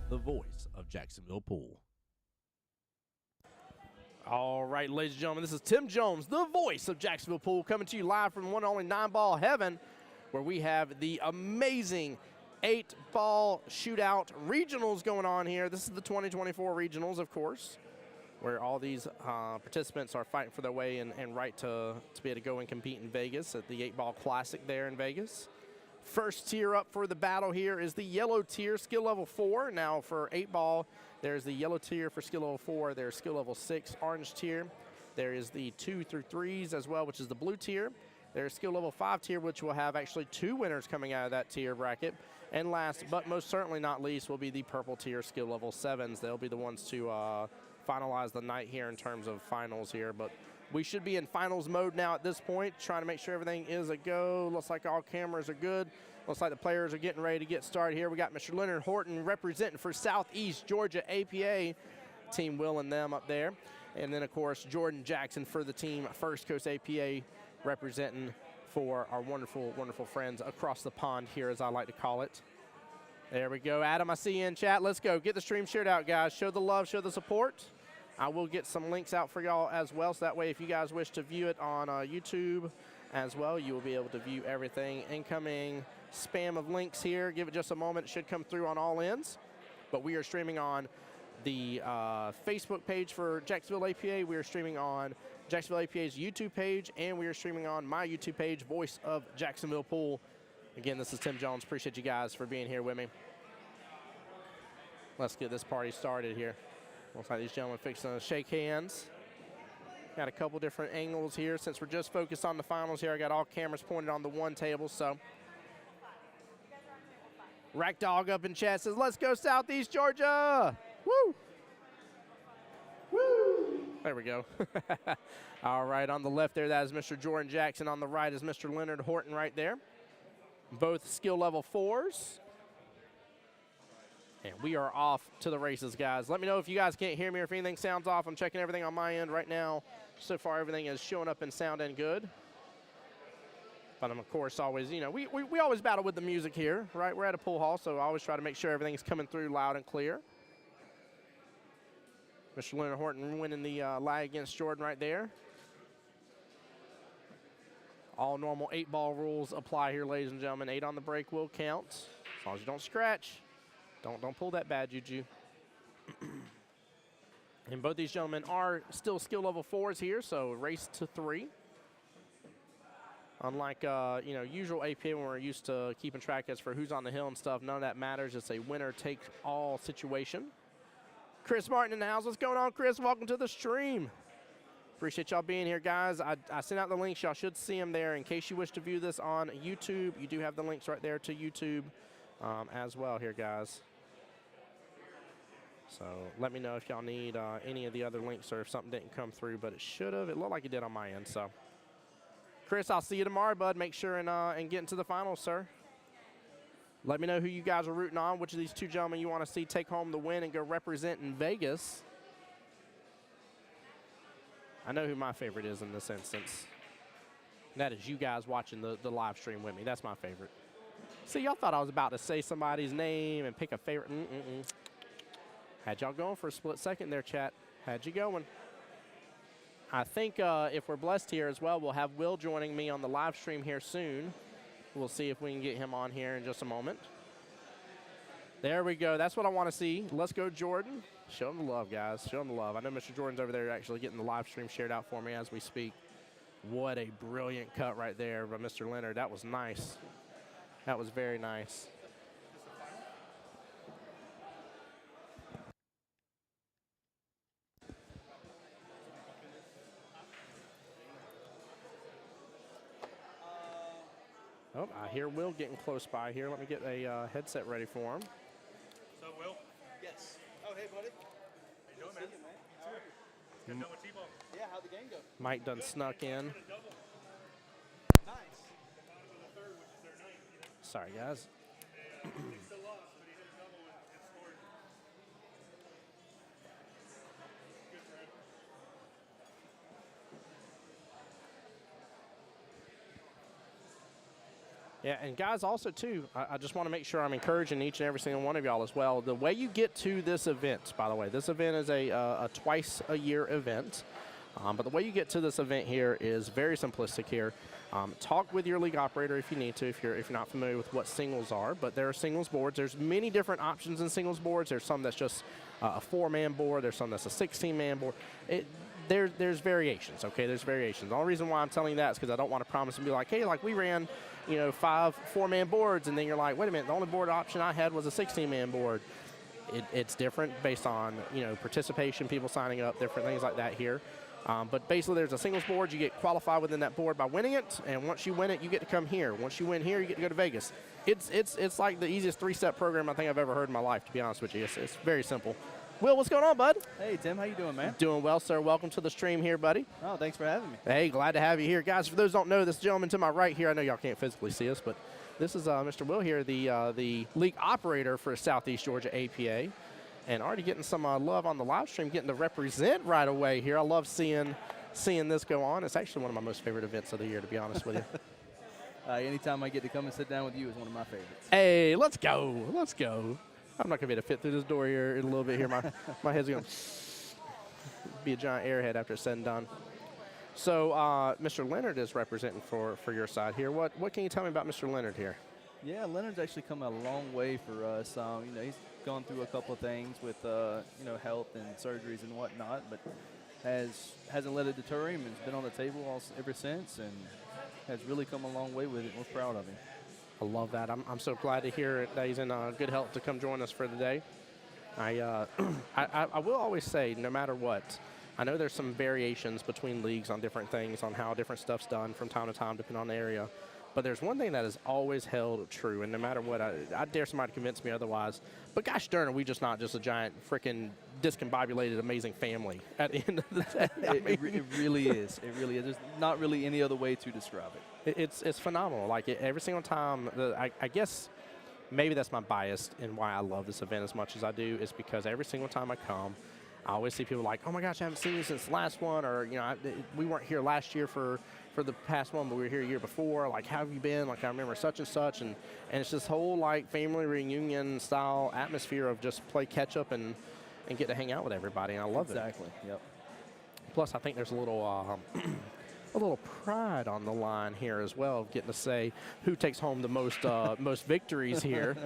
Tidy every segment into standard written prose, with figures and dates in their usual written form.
the voice of Jacksonville Pool. All right, ladies and gentlemen, this is Tim Jones, the voice of Jacksonville Pool, coming to you live from one and only 9-ball heaven, where we have the amazing 8-ball shootout regionals going on here. This is the 2024 regionals, of course, where all these participants are fighting for their way and right to be able to go and compete in Vegas at the 8-ball classic there in Vegas. First tier up for the battle here is the yellow tier, skill level 4. Now for 8-ball, there's the yellow tier for skill level 4. There's skill level 6, orange tier. There is the 2 through 3s as well, which is the blue tier. There's skill level 5 tier, which will have actually 2 winners coming out of that tier bracket. And last, but most certainly not least, will be the purple tier skill level 7s. They'll be the ones to finalize the night here in terms of finals here. But we should be in finals mode now at this point, trying to make sure everything is a go. Looks like all cameras are good. Looks like the players are getting ready to get started here. We got Mr. Leonard Horton representing for Southeast Georgia APA, Team Will and them up there. And then, of course, Jordan Jackson for the team First Coast APA, representing for our wonderful, wonderful friends across the pond here, as I like to call it. There we go. Adam, I see you in chat. Let's go. Get the stream shared out, guys. Show the love, show the support. I will get some links out for y'all as well, so that way if you guys wish to view it on YouTube as well, you will be able to view everything. Incoming spam of links here. Give it just a moment. It should come through on all ends. But we are streaming on the Facebook page for Jacksonville APA. We are streaming on Jacksonville APA's YouTube page, and we are streaming on my YouTube page, Voice of Jacksonville Pool. Again, this is Tim Jones. Appreciate you guys for being here with me. Let's get this party started here. Looks like these gentlemen fixing to shake hands. Got a couple different angles here. Since we're just focused on the finals here, I got all cameras pointed on the one table, so. Rack Dog up in chat says, let's go Southeast Georgia. Woo! Woo! There we go. All right, on the left there, that is Mr. Jordan Jackson. On the right is Mr. Leonard Horton right there. Both skill level 4s. And we are off to the races, guys. Let me know if you guys can't hear me or if anything sounds off. I'm checking everything on my end right now. So far, everything is showing up in sound and good. But I'm, of course, always, you know, we always battle with the music here, right? We're at a pool hall, so I always try to make sure everything's coming through loud and clear. Mr. Leonard Horton winning the lie against Jordan right there. All normal 8-ball rules apply here, ladies and gentlemen. 8 on the break will count, as long as you don't scratch. Don't pull that bad juju. And both these gentlemen are still skill level 4s here, so race to 3. Unlike you know, usual APA when we're used to keeping track as for who's on the hill and stuff, none of that matters. It's a winner-take-all situation. Chris Martin in the house. What's going on, Chris? Welcome to the stream. Appreciate y'all being here, guys. I sent out the links. Y'all should see them there. In case you wish to view this on YouTube, you do have the links right there to YouTube as well here, guys. So let me know if y'all need any of the other links or if something didn't come through, but it should have. It looked like it did on my end, so. Chris, I'll see you tomorrow, bud. Make sure and get into the finals, sir. Let me know who you guys are rooting on, which of these two gentlemen you want to see take home the win and go represent in Vegas. I know who my favorite is in this instance. And that is you guys watching the live stream with me. That's my favorite. See, y'all thought I was about to say somebody's name and pick a favorite. Had y'all going for a split second there, chat. Had you going. I think if we're blessed here as well, we'll have Will joining me on the live stream here soon. We'll see if we can get him on here in just a moment. There we go. That's what I want to see. Let's go, Jordan. Show him the love, guys. Show him the love. I know Mr. Jordan's over there actually getting the live stream shared out for me as we speak. What a brilliant cut right there by Mr. Leonard. That was nice. That was very nice. Oh, I hear Will getting close by here. Let me get a headset ready for him. What's up, Will? Yes. Oh, hey, buddy. How you doing, man? You, man. How are you? Getting done with T-ball. Yeah, how'd the game go? Mike done snuck in. Nice. Sorry, guys. He still lost, but he hit a double and scored. Good for him. Yeah, and guys, also too, I just want to make sure I'm encouraging each and every single one of y'all as well. The way you get to this event, by the way, this event is a twice a year event. But the way you get to this event here is very simplistic here. Talk with your league operator if you need to, if you're not familiar with what singles are. But there are singles boards. There's many different options in singles boards. There's some that's just a 4-man board. There's some that's a 16-man board. There's variations, okay? There's variations. The only reason why I'm telling you that is because I don't want to promise and be like, hey, like we ran, 5 4-man boards, and then you're like, wait a minute, the only board option I had was a 16-man board. It's different based on, participation, people signing up, different things like that here. But basically, there's a singles board. You get qualified within that board by winning it, and once you win it, you get to come here. Once you win here, you get to go to Vegas. It's like the easiest 3-step program I think I've ever heard in my life, to be honest with you. It's very simple. Will, what's going on, bud? Hey, Tim, how you doing, man? Doing well, sir. Welcome to the stream here, buddy. Oh, thanks for having me. Hey, glad to have you here. Guys, for those who don't know, this gentleman to my right here, I know y'all can't physically see us, but this is Mr. Will here, the league operator for Southeast Georgia APA. And already getting some love on the live stream, getting to represent right away here. I love seeing this go on. It's actually one of my most favorite events of the year, to be honest with you. Anytime I get to come and sit down with you is one of my favorites. Hey, let's go. Let's go. I'm not going to be able to fit through this door here in a little bit here. My head's going to be a giant airhead after it's said and done. So Mr. Leonard is representing for your side here. What can you tell me about Mr. Leonard here? Yeah, Leonard's actually come a long way for us. He's gone through a couple of things with health and surgeries and whatnot, but hasn't let it deter him and has been on the table ever since and has really come a long way with it. We're proud of him. I love that. I'm so glad to hear it, that he's in good health to come join us for the day. I will always say, no matter what, I know there's some variations between leagues on different things, on how different stuff's done from time to time, depending on the area. But there's one thing that has always held true, and no matter what, I dare somebody to convince me otherwise. But gosh darn, are we just not just a giant freaking discombobulated, amazing family at the end of the day? It really is. It really is. There's not really any other way to describe it. It's phenomenal. Like every single time, I guess maybe that's my bias and why I love this event as much as I do is because every single time I come, I always see people like, oh my gosh, I haven't seen you since the last one, or we weren't here last year for the past one, but we were here a year before. Like, how have you been? Like, I remember such and such, and it's this whole like family reunion style atmosphere of just play catch up and get to hang out with everybody, and I love it. Exactly. Yep. Plus, I think there's a little a little pride on the line here as well, of getting to say who takes home the most most victories here.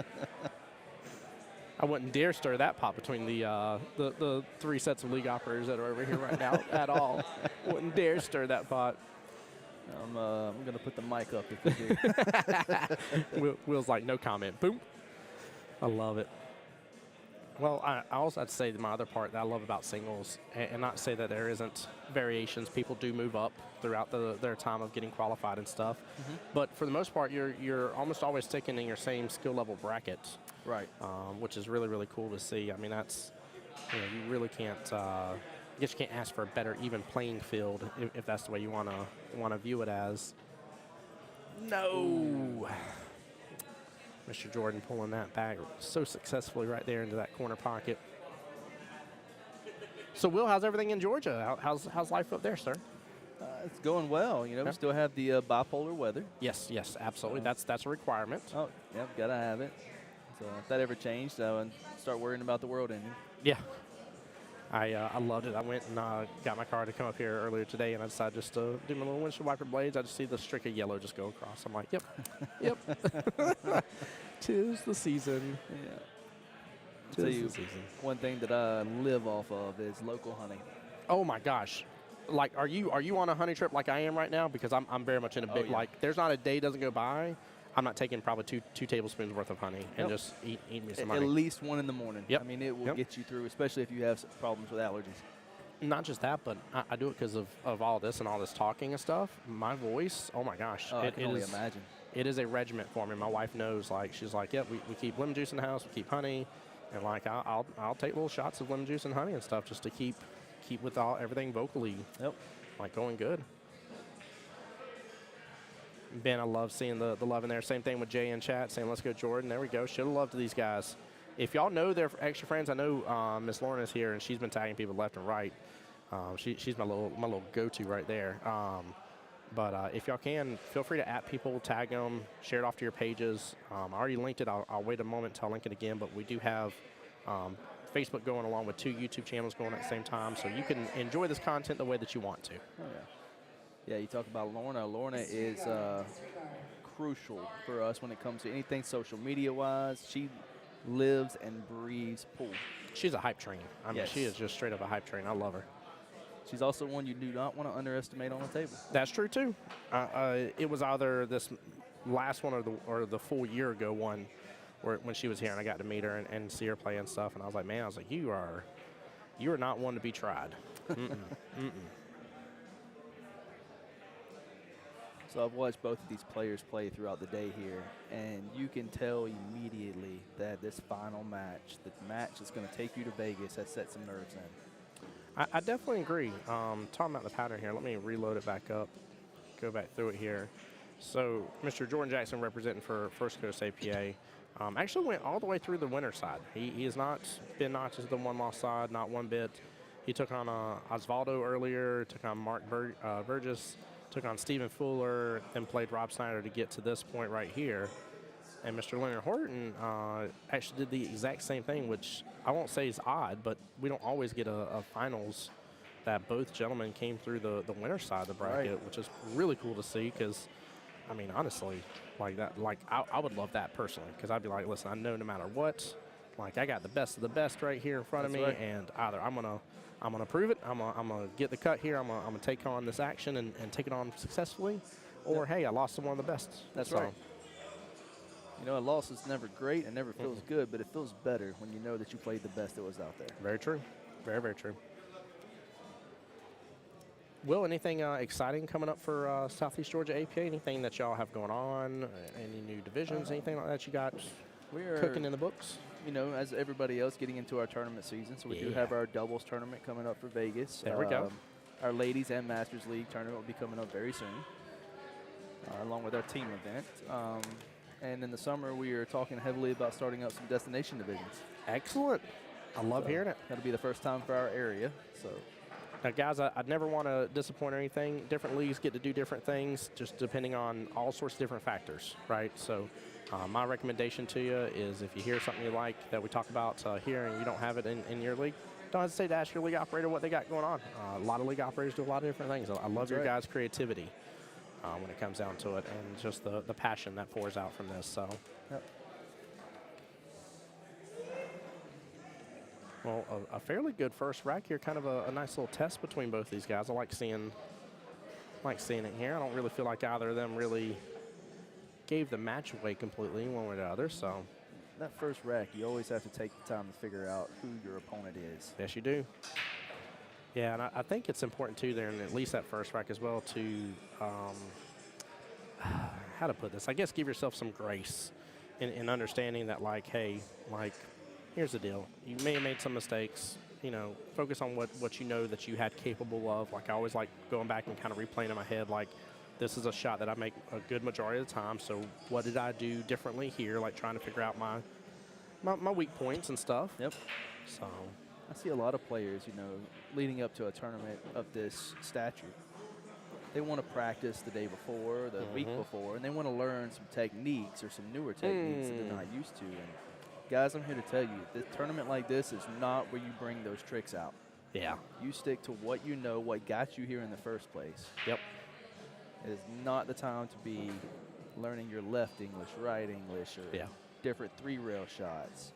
I wouldn't dare stir that pot between the 3 sets of league operators that are over here right now at all. Wouldn't dare stir that pot. I'm going to put the mic up if you do. Will's like, no comment. Boom. I love it. Well, I also have to say my other part that I love about singles, and not say that there isn't variations. People do move up throughout their time of getting qualified and stuff. Mm-hmm. But for the most part, you're almost always sticking in your same skill level bracket. Right. Which is really, really cool to see. I mean, that's, you really can't, I guess you can't ask for a better even playing field if that's the way you want to view it as. No. Mr. Jordan pulling that bag so successfully right there into that corner pocket. So, Will, how's everything in Georgia? How's life up there, sir? It's going well. We still have the bipolar weather. Yes, absolutely. That's a requirement. Oh, yep, gotta have it. So if that ever changed, I would start worrying about the world ending. Yeah. I loved it. I went and got my car to come up here earlier today, and I decided just to do my little windshield wiper blades. I just see the streak of yellow just go across. I'm like, yep. 'Tis the season. Yeah. Tis Tell you, the season. one thing that I live off of is local hunting. Oh my gosh. Like, are you on a hunting trip like I am right now? Because I'm very much in a big, yeah. like, there's not a day doesn't go by I'm not taking probably two tablespoons worth of honey and just eat me some honey. At least 1 in the morning. Yep. I mean, it will get you through, especially if you have problems with allergies. Not just that, but I do it because of all this and all this talking and stuff. My voice, oh my gosh. Oh, I can only imagine. It is a regiment for me. My wife knows, like, she's like, yep, we keep lemon juice in the house, we keep honey. And, like, I'll take little shots of lemon juice and honey and stuff just to keep with everything vocally, like, going good. Ben, I love seeing the love in there. Same thing with Jay in chat saying, let's go, Jordan. There we go. Should have loved these guys. If y'all know their extra friends, I know Miss Lauren is here, and she's been tagging people left and right. She's my little go-to right there. But if y'all can, feel free to @ people, tag them, share it off to your pages. I already linked it. I'll wait a moment till I link it again. But we do have Facebook going along with 2 YouTube channels going at the same time. So you can enjoy this content the way that you want to. Oh, yeah. Yeah, you talk about Lorna. Lorna is crucial for us when it comes to anything social media-wise. She lives and breathes pool. She's a hype train. I mean, Yes. she is just straight up a hype train. I love her. She's also one you do not want to underestimate on the table. That's true too. It was either this last one or the full year ago one, when she was here and I got to meet her and see her play and stuff. And I was like, man, you are not one to be tried. So I've watched both of these players play throughout the day here, and you can tell immediately that this final match, the match that's going to take you to Vegas, has set some nerves in. I definitely agree. Talking about the pattern here, let me reload it back up, go back through it here. So Mr. Jordan Jackson representing for First Coast APA actually went all the way through the winner side. He has not been notched to the one-loss side, not one bit. He took on Osvaldo earlier, took on Mark Burgess, took on Stephen Fuller, then played Rob Snyder to get to this point right here. And Mr. Leonard Horton actually did the exact same thing, which I won't say is odd, but we don't always get a finals that both gentlemen came through the winner side of the bracket, Right. which is really cool to see because, I mean, honestly, I would love that personally because I'd be like, listen, I know no matter what, like I got the best of the best right here in front of me, That's right. and either I'm gonna prove it, I'm gonna get the cut here, I'm gonna take on this action and take it on successfully, or hey, I lost to one of the best. That's So, right. You know, a loss is never great and never feels good, but it feels better when you know that you played the best that was out there. Very true. Very, very true. Will, anything exciting coming up for Southeast Georgia APA? Anything that y'all have going on? Any new divisions? Anything like that you got We're cooking in the books? You know, as everybody else, getting into our tournament season. So we do Yeah. have our doubles tournament coming up for Vegas. There we go. Our ladies and Masters League tournament will be coming up very soon, along with our team event. And in the summer, we are talking heavily about starting up some destination divisions. Excellent. I love hearing it. That'll be the first time for our area. So Now, guys, I'd never want to disappoint or anything. Different leagues get to do different things, just depending on all sorts of different factors, right? So my recommendation to you is if you hear something you like that we talk about here and you don't have it in your league, don't hesitate to ask your league operator what they got going on. A lot of league operators do a lot of different things. I love That's your right. guys' creativity when it comes down to it, and just the passion that pours out from this. So, yep. well, a fairly good first rack here, kind of a nice little test between both these guys. I like seeing it here. I don't really feel like either of them really gave the match away completely one way or the other. So, that first rack, you always have to take the time to figure out who your opponent is. yes, you do. Yeah, and I think it's important too there, in at least that first rack as well, to how to put this. I guess give yourself some grace in understanding that, like, hey, like, here's the deal. You may have made some mistakes. You know, focus on what you know that you had capable of. Like, I always like going back and kind of replaying in my head, like, this is a shot that I make a good majority of the time. So what did I do differently here? Like, trying to figure out my weak points and stuff. Yep. So I see a lot of players, you know, leading up to a tournament of this stature. They want to practice the day before, the week before, and they want to learn some techniques or some newer techniques that they're not used to. And guys, I'm here to tell you, this tournament like this is not where you bring those tricks out. yeah. You stick to what you know, what got you here in the first place. Yep. It is not the time to be learning your left English, right English, or Yeah. different three-rail shots.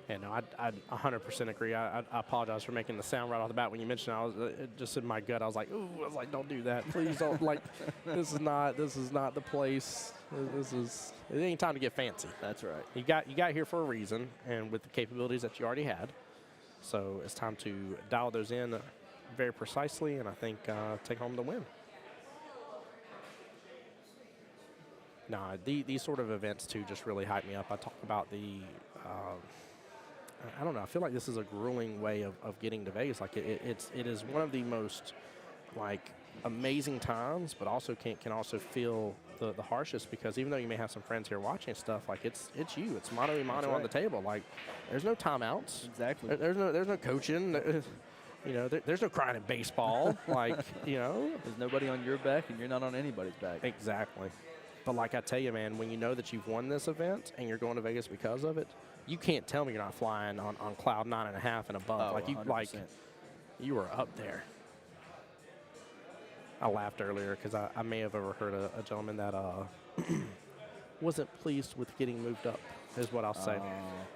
Yeah, no, I 100% agree. I apologize for making the sound right off the bat when you mentioned it. I was just in my gut. I was like, ooh, I was like, don't do that, please don't. Like, this is not the place. It ain't time to get fancy. That's right. You got here for a reason, and with the capabilities that you already had. So it's time to dial those in very precisely, and I think take home the win. Nah, these sort of events too just really hype me up. I talk about the. I don't know. I feel like this is a grueling way of getting to Vegas. Like it is one of the most like amazing times, but also can also feel the harshest, because even though you may have some friends here watching stuff, like it's you. It's mano a mano on the table. Like there's no timeouts. Exactly. There's no coaching. You know, there's no crying in baseball. Like, you know. There's nobody on your back, and you're not on anybody's back. Exactly. But like I tell you, man, when you know that you've won this event and you're going to Vegas because of it, you can't tell me you're not flying on cloud 9.5 and above. Oh, Like, 100%. you were up there. I laughed earlier because I may have overheard a gentleman that wasn't pleased with getting moved up, is what I'll say.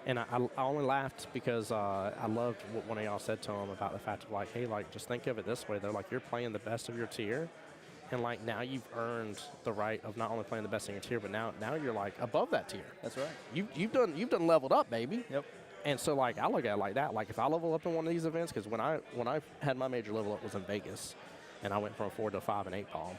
And I only laughed because I loved what one of y'all said to him about the fact of, like, hey, like, just think of it this way. They're like, you're playing the best of your tier. And, like, now you've earned the right of not only playing the best in your tier, but now you're, like, above that tier. That's right. You've done leveled up, baby. Yep. And so, like, I look at it like that. Like, if I level up in one of these events, because when I had my major level up was in Vegas, and I went from a 4 to a 5 and 8 ball,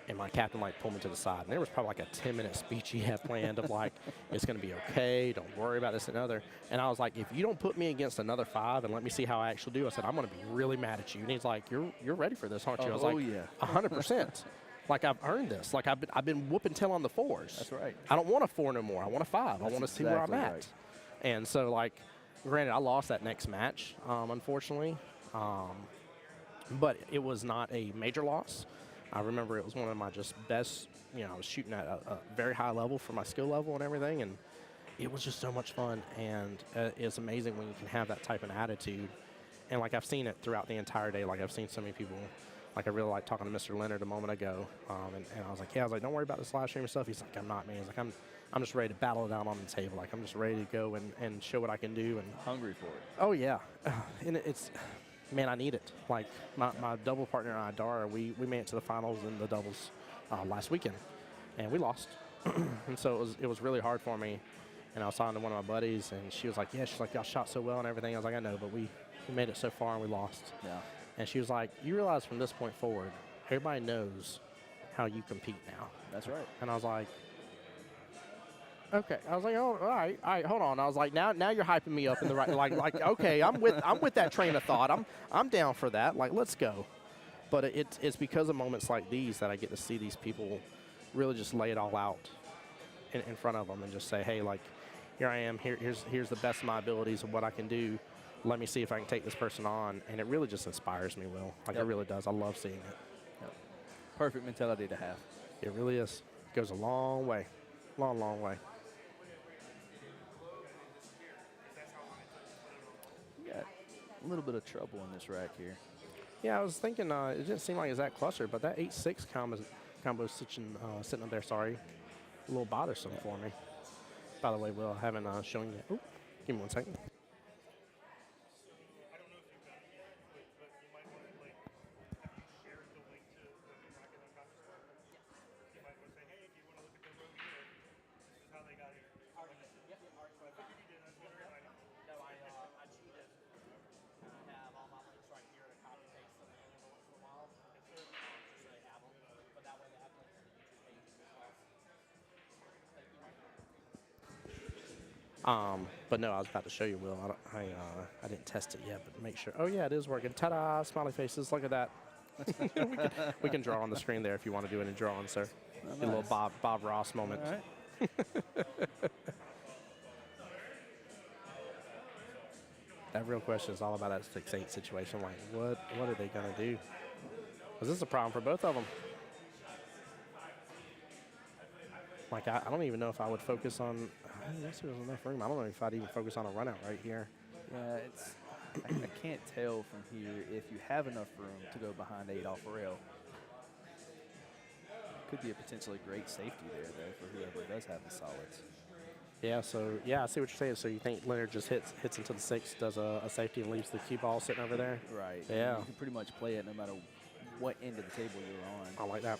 and my captain, like, pulled me to the side. And there was probably, like, a 10-minute speech he had planned of, like, it's going to be okay, don't worry about this and other. And I was like, if you don't put me against another 5 and let me see how I actually do, I said, I'm going to be really mad at you. And he's like, you're ready for this, aren't you? I was like, yeah. 100%. Like, I've earned this. Like, I've been whooping tail on the 4s. That's right. I don't want a 4 no more. I want a 5. I want to see where I'm exactly at. right. And so, like, granted, I lost that next match, unfortunately. But it was not a major loss. I remember it was one of my just best, you know, I was shooting at a very high level for my skill level and everything, and it was just so much fun. And it's amazing when you can have that type of attitude. And, like, I've seen it throughout the entire day. Like, I've seen so many people. Like, I really like talking to Mr. Leonard a moment ago, and I was like, yeah, I was like, don't worry about this live stream stuff. He's like, I'm not, man. He's like, I'm just ready to battle it out on the table. Like, I'm just ready to go and show what I can do. And Hungry for it. oh, yeah. And it's, man, I need it. Like, my double partner, Idara, we made it to the finals in the doubles last weekend, and we lost. And so it was really hard for me. And I was talking to one of my buddies, and she was like, yeah, she's like, y'all shot so well and everything. I was like, I know, but we made it so far, and we lost. Yeah. And she was like, you realize from this point forward, everybody knows how you compete now. That's right. And I was like, okay. I was like, oh, all right, hold on. I was like, now you're hyping me up in the right, like, okay, I'm with that train of thought. I'm down for that. Like, let's go. But it's because of moments like these that I get to see these people really just lay it all out in front of them and just say, hey, like, here I am. Here's the best of my abilities of what I can do. Let me see if I can take this person on. And it really just inspires me, Will. Like, it really does. I love seeing it. Yep. Perfect mentality to have. It really is. It goes a long way. Long, long way. You got a little bit of trouble in this rack here. Yeah, I was thinking it didn't seem like it's that clustered, but that 8-6 combo sitting up there, sorry, a little bothersome for me. By the way, Will, I haven't shown you. Oh, give me 1 second. I don't know if you've done it yet, but you might want to, like, have you shared the link to the Rocket Unconscious work? You might want to say, hey, if you want to look at the road here, this is how they got here. So I figured you did. That's good. I know. No, I cheated. I have all my links right here to copy paste them in once in a while. Just so they have them. But that way they have links to the YouTube pages as well. But no, I was about to show you, Will. I didn't test it yet, but make sure. Oh yeah, it is working. Ta-da! Smiley faces. Look at that. we can draw on the screen there if you want to do any drawing, sir. Oh, Get a little Bob Ross moment. All right. That real question is all about that 6-8 situation. Like, what are they gonna do? Because this is a problem for both of them. Like, I don't even know if I would focus on. I guess there's enough room. I don't know if I'd even focus on a run out right here. Yeah, it's. I can't tell from here if you have enough room to go behind 8 off rail. Could be a potentially great safety there, though, for whoever does have the solids. Yeah. So yeah, I see what you're saying. So you think Leonard just hits into the 6, does a safety, and leaves the cue ball sitting over there? Right. Yeah. You can pretty much play it no matter what end of the table you're on. I like that.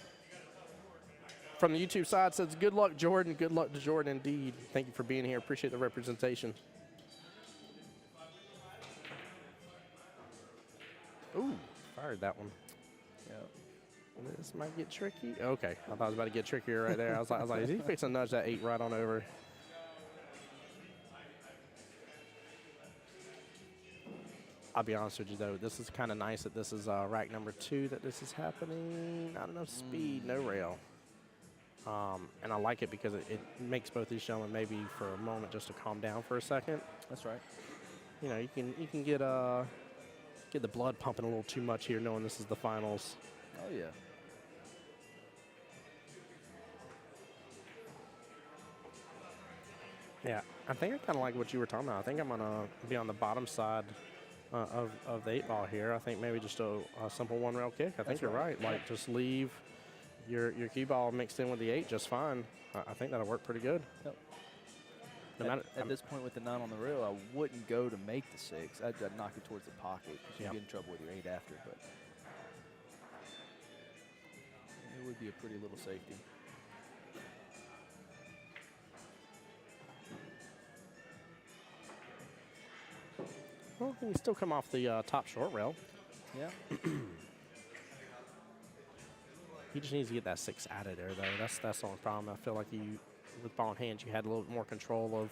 From the YouTube side says, good luck, Jordan. Good luck to Jordan, indeed. Thank you for being here. Appreciate the representation. Ooh, fired that one. Yep. This might get tricky. Okay, I thought it was about to get trickier right there. I was like, is he fixing to nudge that 8 right on over? I'll be honest with you, though. This is kind of nice that this is rack number 2 that this is happening. Not enough speed, no rail. And I like it because it makes both these gentlemen maybe for a moment just to calm down for a second. That's right. You know, you can get get the blood pumping a little too much here, knowing this is the finals. Oh, yeah. Yeah, I think I kind of like what you were talking about. I think I'm going to be on the bottom side of the 8 ball here. I think maybe just a simple one rail kick. I think you're right. Like, just leave your cue ball mixed in with the 8 just fine. I think that'll work pretty good. Yep. At this point with the 9 on the rail, I wouldn't go to make the 6. I'd knock it towards the pocket because you get in trouble with your 8 after. But it would be a pretty little safety. Well, he can still come off the top short rail. Yeah. He just needs to get that 6 out of there, though. That's the only problem. I feel like with ball in hand, you had a little bit more control of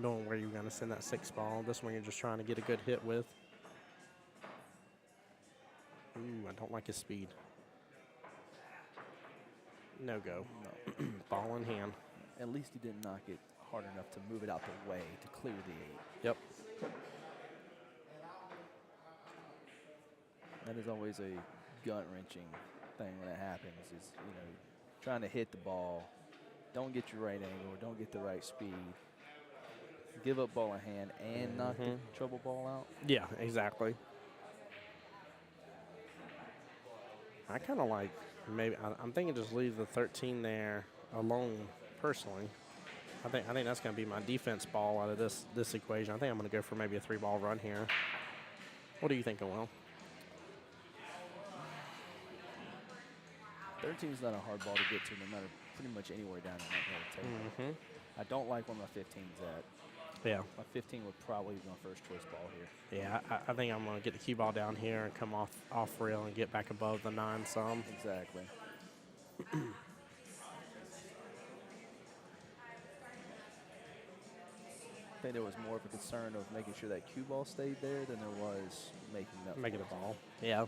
knowing where you were going to send that 6 ball. This one you're just trying to get a good hit with. Ooh, I don't like his speed. No go. No. Ball in hand. At least he didn't knock it hard enough to move it out the way to clear the 8. Yep. That is always a gut-wrenching thing when it happens is, trying to hit the ball, don't get your right angle, don't get the right speed, give up ball in hand, and knock the trouble ball out. Yeah, exactly. I kind of like maybe I'm thinking just leave the 13 there alone personally. I think that's going to be my defense ball out of this equation. I think I'm going to go for maybe a 3-ball run here. What are you thinking, Will? 13 is not a hard ball to get to no matter pretty much anywhere down in that whole table. I don't like where my 15's at. Yeah. My 15 would probably be my first choice ball here. Yeah, I think I'm going to get the cue ball down here and come off rail and get back above the 9 some. Exactly. I think there was more of a concern of making sure that cue ball stayed there than there was making a ball. Yeah.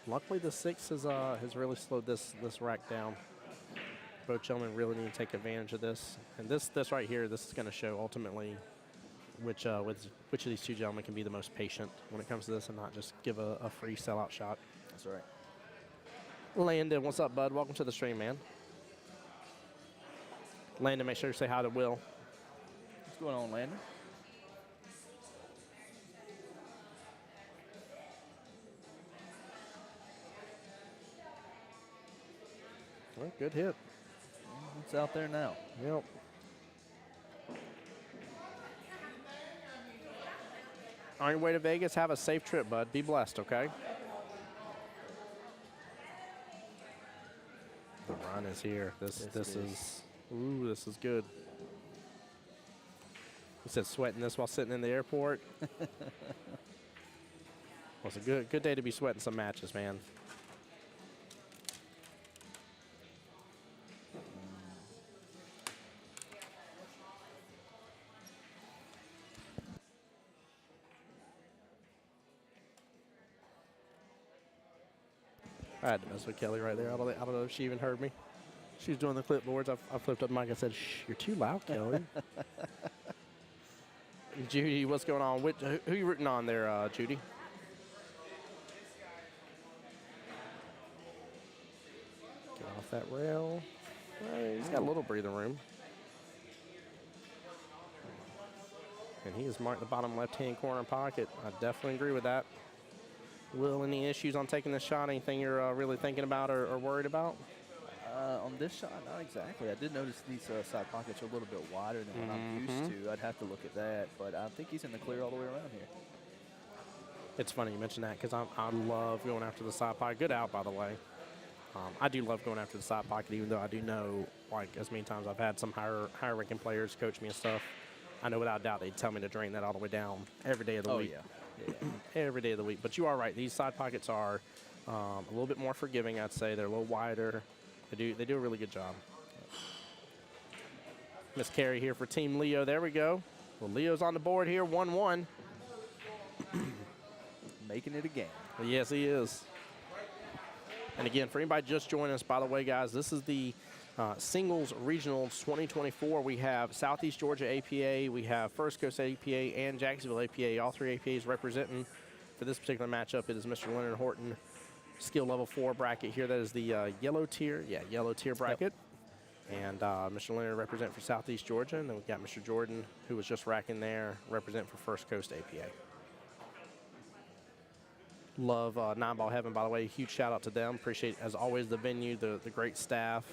Luckily, the 6 has really slowed this rack down. Both gentlemen really need to take advantage of this. And this right here, this is going to show ultimately which of these 2 gentlemen can be the most patient when it comes to this and not just give a free sellout shot. That's right. Landon, what's up, bud? Welcome to the stream, man. Landon, make sure to say hi to Will. What's going on, Landon? Well, good hit. It's out there now. Yep. On your way to Vegas, have a safe trip, bud. Be blessed, okay? The run is here. This is good. He said sweating this while sitting in the airport. Well, it's a good day to be sweating some matches, man. I had to mess with Kelly right there. I don't know if she even heard me. She was doing the clipboards. I flipped up the mic and said, "Shh, you're too loud, Kelly." Judy, what's going on? Who you rooting on there, Judy? Get off that rail. He's got a little breathing room. And he has marked the bottom left-hand corner pocket. I definitely agree with that. Will, any issues on taking this shot? Anything you're really thinking about or worried about? On this shot, not exactly. I did notice these side pockets are a little bit wider than what I'm used to. I'd have to look at that, but I think he's in the clear all the way around here. It's funny you mention that because I love going after the side pocket. Good out, by the way. I do love going after the side pocket, even though I do know, like, as many times I've had some higher ranking players coach me and stuff. I know without doubt they'd tell me to drain that all the way down every day of the week. Yeah. Every day of the week. But you are right. These side pockets are a little bit more forgiving, I'd say. They're a little wider. They do a really good job. Miss Carey here for Team Leo. There we go. Well, Leo's on the board here, 1-1. Making it a game. Yes, he is. And again, for anybody just joining us, by the way, guys, this is the Singles Regionals 2024, we have Southeast Georgia APA, we have First Coast APA, and Jacksonville APA. All three APAs representing for this particular matchup. It is Mr. Leonard Horton, skill level 4 bracket here. That is the yellow tier, yellow tier bracket. And Mr. Leonard represent for Southeast Georgia, and then we've got Mr. Jordan, who was just racking there, represent for First Coast APA. Love 9 Ball Heaven, by the way. Huge shout out to them. Appreciate, as always, the venue, the great staff,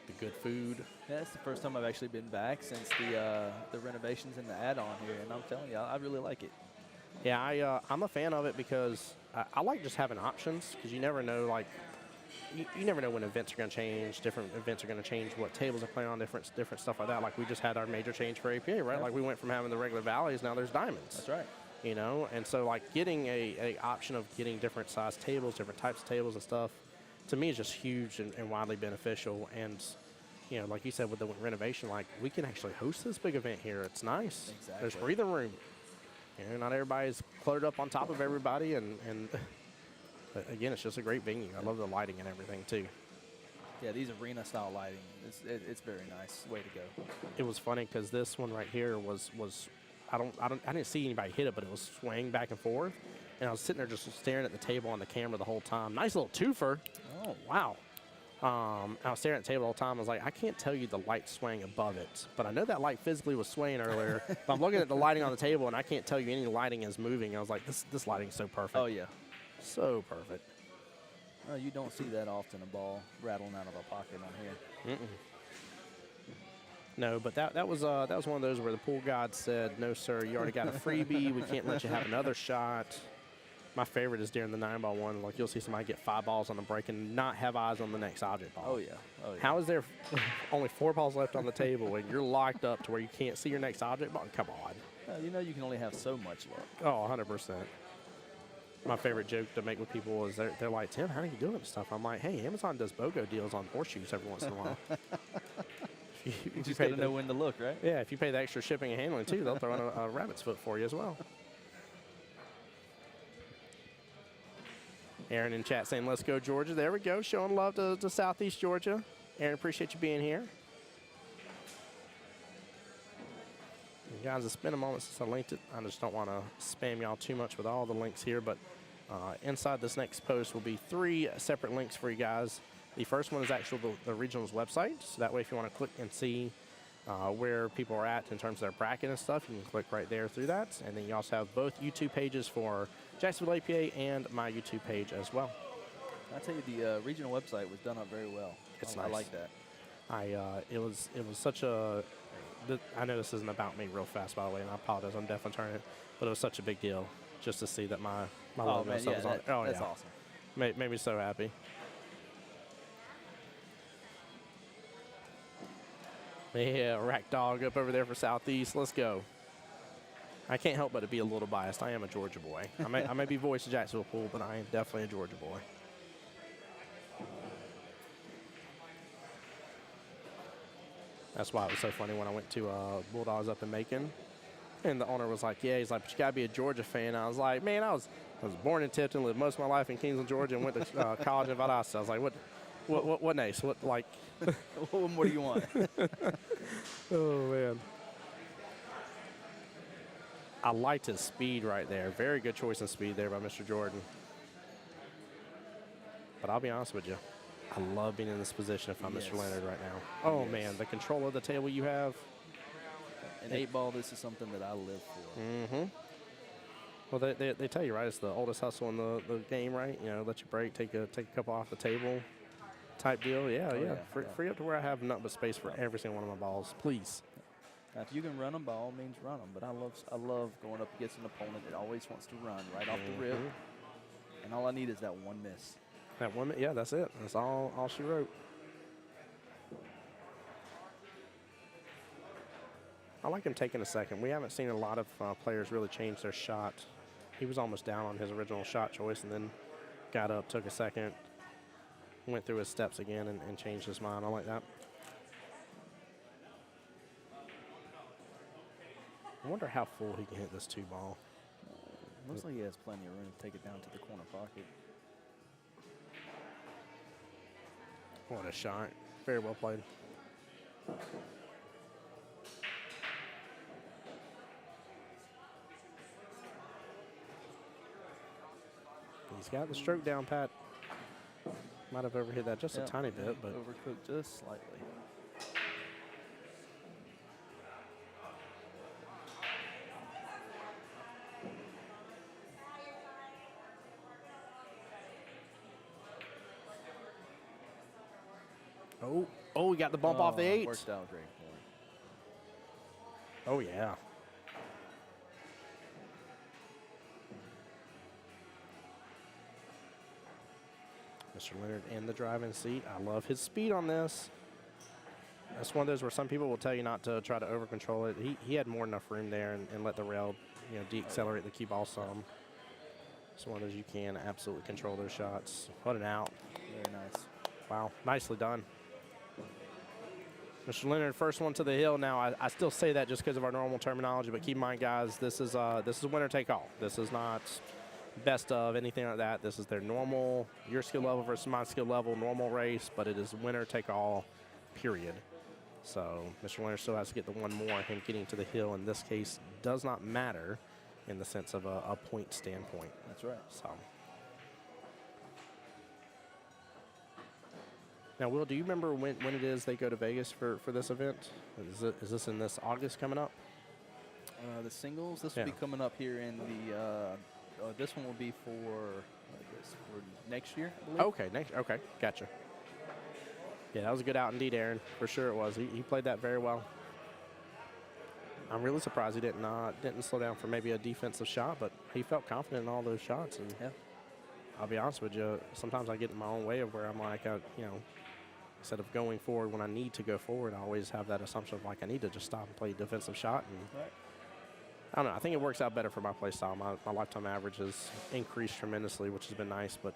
the good food. Yeah, it's the first time I've actually been back since the renovations and the add-on here, and I'm telling you, I really like it. Yeah, I'm a fan of it because I like just having options, because you never know, like, you never know when events are going to change. Different events are going to change what tables are playing on, different stuff like that. Like, we just had our major change for APA, right? Yeah. Like, we went from having the regular valleys, now there's diamonds. That's right. You know, and so, like, getting a option of getting different size tables, different types of tables and stuff, to me is just huge and widely beneficial. And, you know, like you said, with the renovation, like, we can actually host this big event here. It's nice. Exactly. There's breathing room. You know, not everybody's cluttered up on top of everybody, and but again, it's just a great venue. I love the lighting and everything too. Yeah, these arena-style lighting, it's very nice. Way to go. It was funny because this one right here was I didn't see anybody hit it, but it was swaying back and forth, and I was sitting there just staring at the table on the camera the whole time. Nice little twofer. Oh wow. I was staring at the table all the time. I was like, I can't tell you the light swaying above it, but I know that light physically was swaying earlier. But I'm looking at the lighting on the table, and I can't tell you any lighting is moving. I was like, this lighting's so perfect. Oh yeah. So perfect. You don't see that often, a ball rattling out of a pocket on here. No, but that was one of those where the pool god said, no, sir, you already got a freebie. We can't let you have another shot. My favorite is during the 9-ball one. Like, you'll see somebody get 5 balls on the break and not have eyes on the next object ball. Oh, yeah. Oh, yeah. How is there only 4 balls left on the table and you're locked up to where you can't see your next object ball? Come on. You know you can only have so much luck. Oh, 100%. My favorite joke to make with people is they're like, Tim, how do you do this stuff? I'm like, hey, Amazon does BOGO deals on horseshoes every once in a while. You just got to know when to look, right? Yeah, if you pay the extra shipping and handling, too, they'll throw in a rabbit's foot for you as well. Aaron in chat saying, let's go, Georgia. There we go, showing love to Southeast Georgia. Aaron, appreciate you being here. You guys, it's been a moment since I linked it. I just don't want to spam y'all too much with all the links here, but inside this next post will be 3 separate links for you guys. The first one is actually the regional's website, so that way if you want to click and see where people are at in terms of their bracket and stuff, you can click right there through that. And then you also have both YouTube pages for Jacksonville APA and my YouTube page as well. I tell you, the regional website was done up very well. It's I nice. like that. It was such a. I know this isn't about me real fast, by the way, and I apologize. I'm definitely turning it, but it was such a big deal just to see that my logo and stuff was on it. Oh, that's yeah. awesome. Made me so happy. Yeah, Rack Dog up over there for Southeast. Let's go. I can't help but to be a little biased. I am a Georgia boy. I may be voiced to Jacksonville Pool, but I am definitely a Georgia boy. That's why it was so funny when I went to Bulldogs up in Macon, and the owner was like, yeah, he's like, but you got to be a Georgia fan. I was like, man, I was born in Tipton, lived most of my life in Kingsland, Georgia, and went to college in Valdosta. I was like, what next? What, like? What more do you want? Oh, man. I liked his speed right there. Very good choice in speed there by Mr. Jordan. But I'll be honest with you. I love being in this position if I'm Mr. Leonard right now. Oh, man, the control of the table you have. An 8-ball, this is something that I live for. Mm-hmm. Well, they tell you, right, it's the oldest hustle in the game, right? You know, let you break, take a couple off the table type deal. Yeah, yeah. Free up to where I have nothing but space for every single one of my balls, please. Now, if you can run them, by all means run them. But I love going up against an opponent that always wants to run right off the rip. And all I need is that one miss. That one, yeah, that's it. That's all she wrote. I like him taking a second. We haven't seen a lot of players really change their shot. He was almost down on his original shot choice and then got up, took a second, went through his steps again and changed his mind. I like that. I wonder how full he can hit this 2-ball. Looks like he has plenty of room to take it down to the corner pocket. What a shot. Very well played. He's got the stroke down, Pat. Might have overhit that just a tiny bit, but overcooked just slightly. oh, we got the bump off the 8. Worked out great for him. Oh, yeah. Mr. Leonard in the driving seat. I love his speed on this. That's one of those where some people will tell you not to try to over control it. He had more than enough room there and let the rail, de-accelerate the cue ball some. It's one of those you can absolutely control those shots. What an out. Very nice. Wow, nicely done. Mr. Leonard, first one to the hill. Now, I still say that just because of our normal terminology, but keep in mind, guys, this is winner take all. This is not best of anything like that. This is their normal, your skill level versus my skill level, normal race, but it is winner take all, period. So Mr. Leonard still has to get the one more. Him getting to the hill in this case does not matter in the sense of a point standpoint. That's right. So. Now, Will, do you remember when it is they go to Vegas for this event? Is this in this August coming up? The singles, this will be coming up here in the, this one will be for next year, I believe. Okay, gotcha. Yeah, that was a good out indeed, Aaron. For sure it was. He played that very well. I'm really surprised he didn't slow down for maybe a defensive shot, but he felt confident in all those shots. And yeah, I'll be honest with you, sometimes I get in my own way of where I'm like, instead of going forward when I need to go forward, I always have that assumption of like I need to just stop and play a defensive shot. And right. I don't know. I think it works out better for my play style. My lifetime average has increased tremendously, which has been nice. But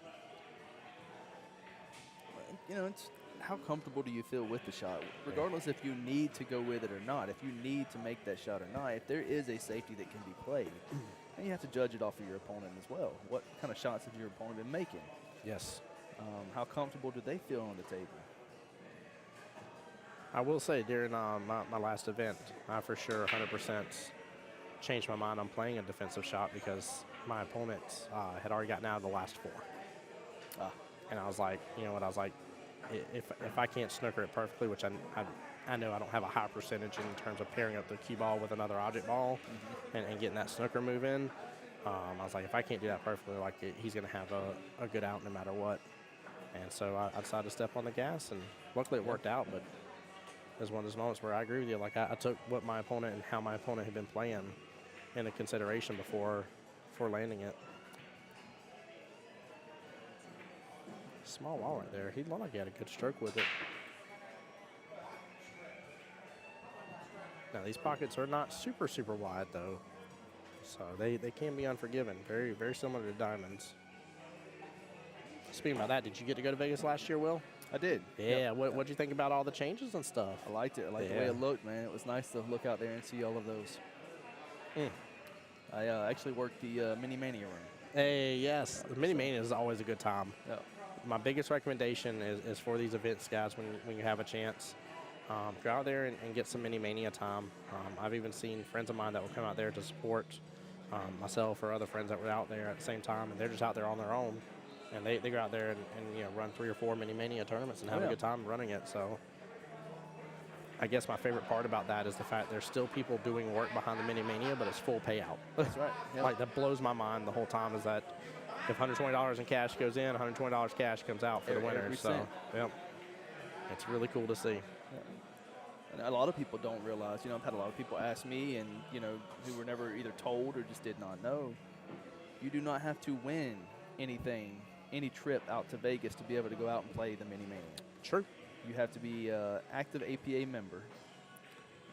it's how comfortable do you feel with the shot, regardless if you need to go with it or not. If you need to make that shot or not, if there is a safety that can be played, then you have to judge it off of your opponent as well. What kind of shots have your opponent been making? Yes. How comfortable do they feel on the table? I will say during my last event, I for sure 100% changed my mind on playing a defensive shot because my opponent had already gotten out of the last 4. And I was like, you know what, if I can't snooker it perfectly, which I know I don't have a high percentage in terms of pairing up the cue ball with another object ball and getting that snooker move in, I was like, if I can't do that perfectly, he's going to have a good out no matter what. And so I decided to step on the gas, and luckily it worked out, but it was one of those moments where I agree with you. Like, I took what my opponent and how my opponent had been playing into consideration before landing it. Small wall right there. He looked like he had a good stroke with it. Now, these pockets are not super, super wide, though. So they can be unforgiving. Very, very similar to diamonds. Speaking about that, did you get to go to Vegas last year, Will? I did. Yeah. Yep. What'd you think about all the changes and stuff? I liked it. I liked the way it looked, man. It was nice to look out there and see all of those. I actually worked the Mini Mania room. Hey, yes. The Mini Mania is always a good time. Yep. My biggest recommendation is for these events, guys, when you have a chance, go out there and get some Mini Mania time. I've even seen friends of mine that will come out there to support myself or other friends that were out there at the same time, and they're just out there on their own. And they go out there and run 3 or 4 Mini Mania tournaments and have a good time running it. So I guess my favorite part about that is the fact there's still people doing work behind the Mini Mania, but it's full payout. That's right. Yep. Like, that blows my mind the whole time, is that if $120 in cash goes in, $120 cash comes out for the winner. So, yep, it's really cool to see. Yeah. And a lot of people don't realize, I've had a lot of people ask me and, who were never either told or just did not know, you do not have to win anything, any trip out to Vegas to be able to go out and play the Mini Mania. True. You have to be an active APA member.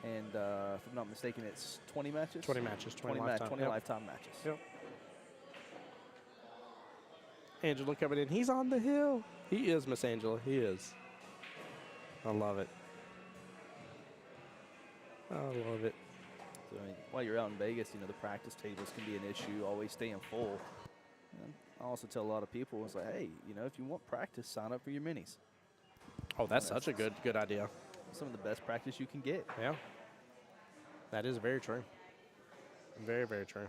And if I'm not mistaken, it's 20 matches? 20 matches, 20 lifetime matches. Yep. Angela coming in. He's on the hill. He is, Miss Angela. He is. I love it. I love it. So, while you're out in Vegas, the practice tables can be an issue, always staying full. And I also tell a lot of people, it's like, hey, if you want practice, sign up for your minis. Oh, that's such a good idea. Some of the best practice you can get. Yeah. That is very true. Very, very true.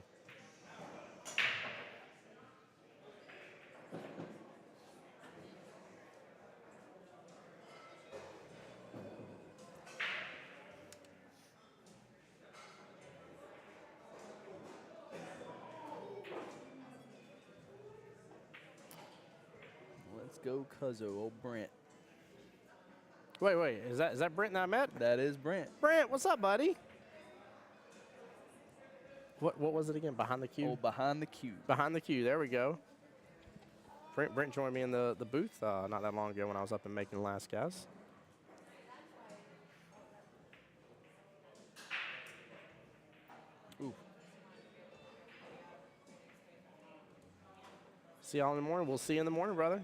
Let's go, Cuzzo, old Brent. Wait. Is that Brent that I met? That is Brent. Brent, what's up, buddy? What was it again? Behind the cue? Oh, behind the cue. Behind the cue. There we go. Brent joined me in the booth not that long ago when I was up in Macon last, guys. Ooh. See y'all in the morning. We'll see you in the morning, brother.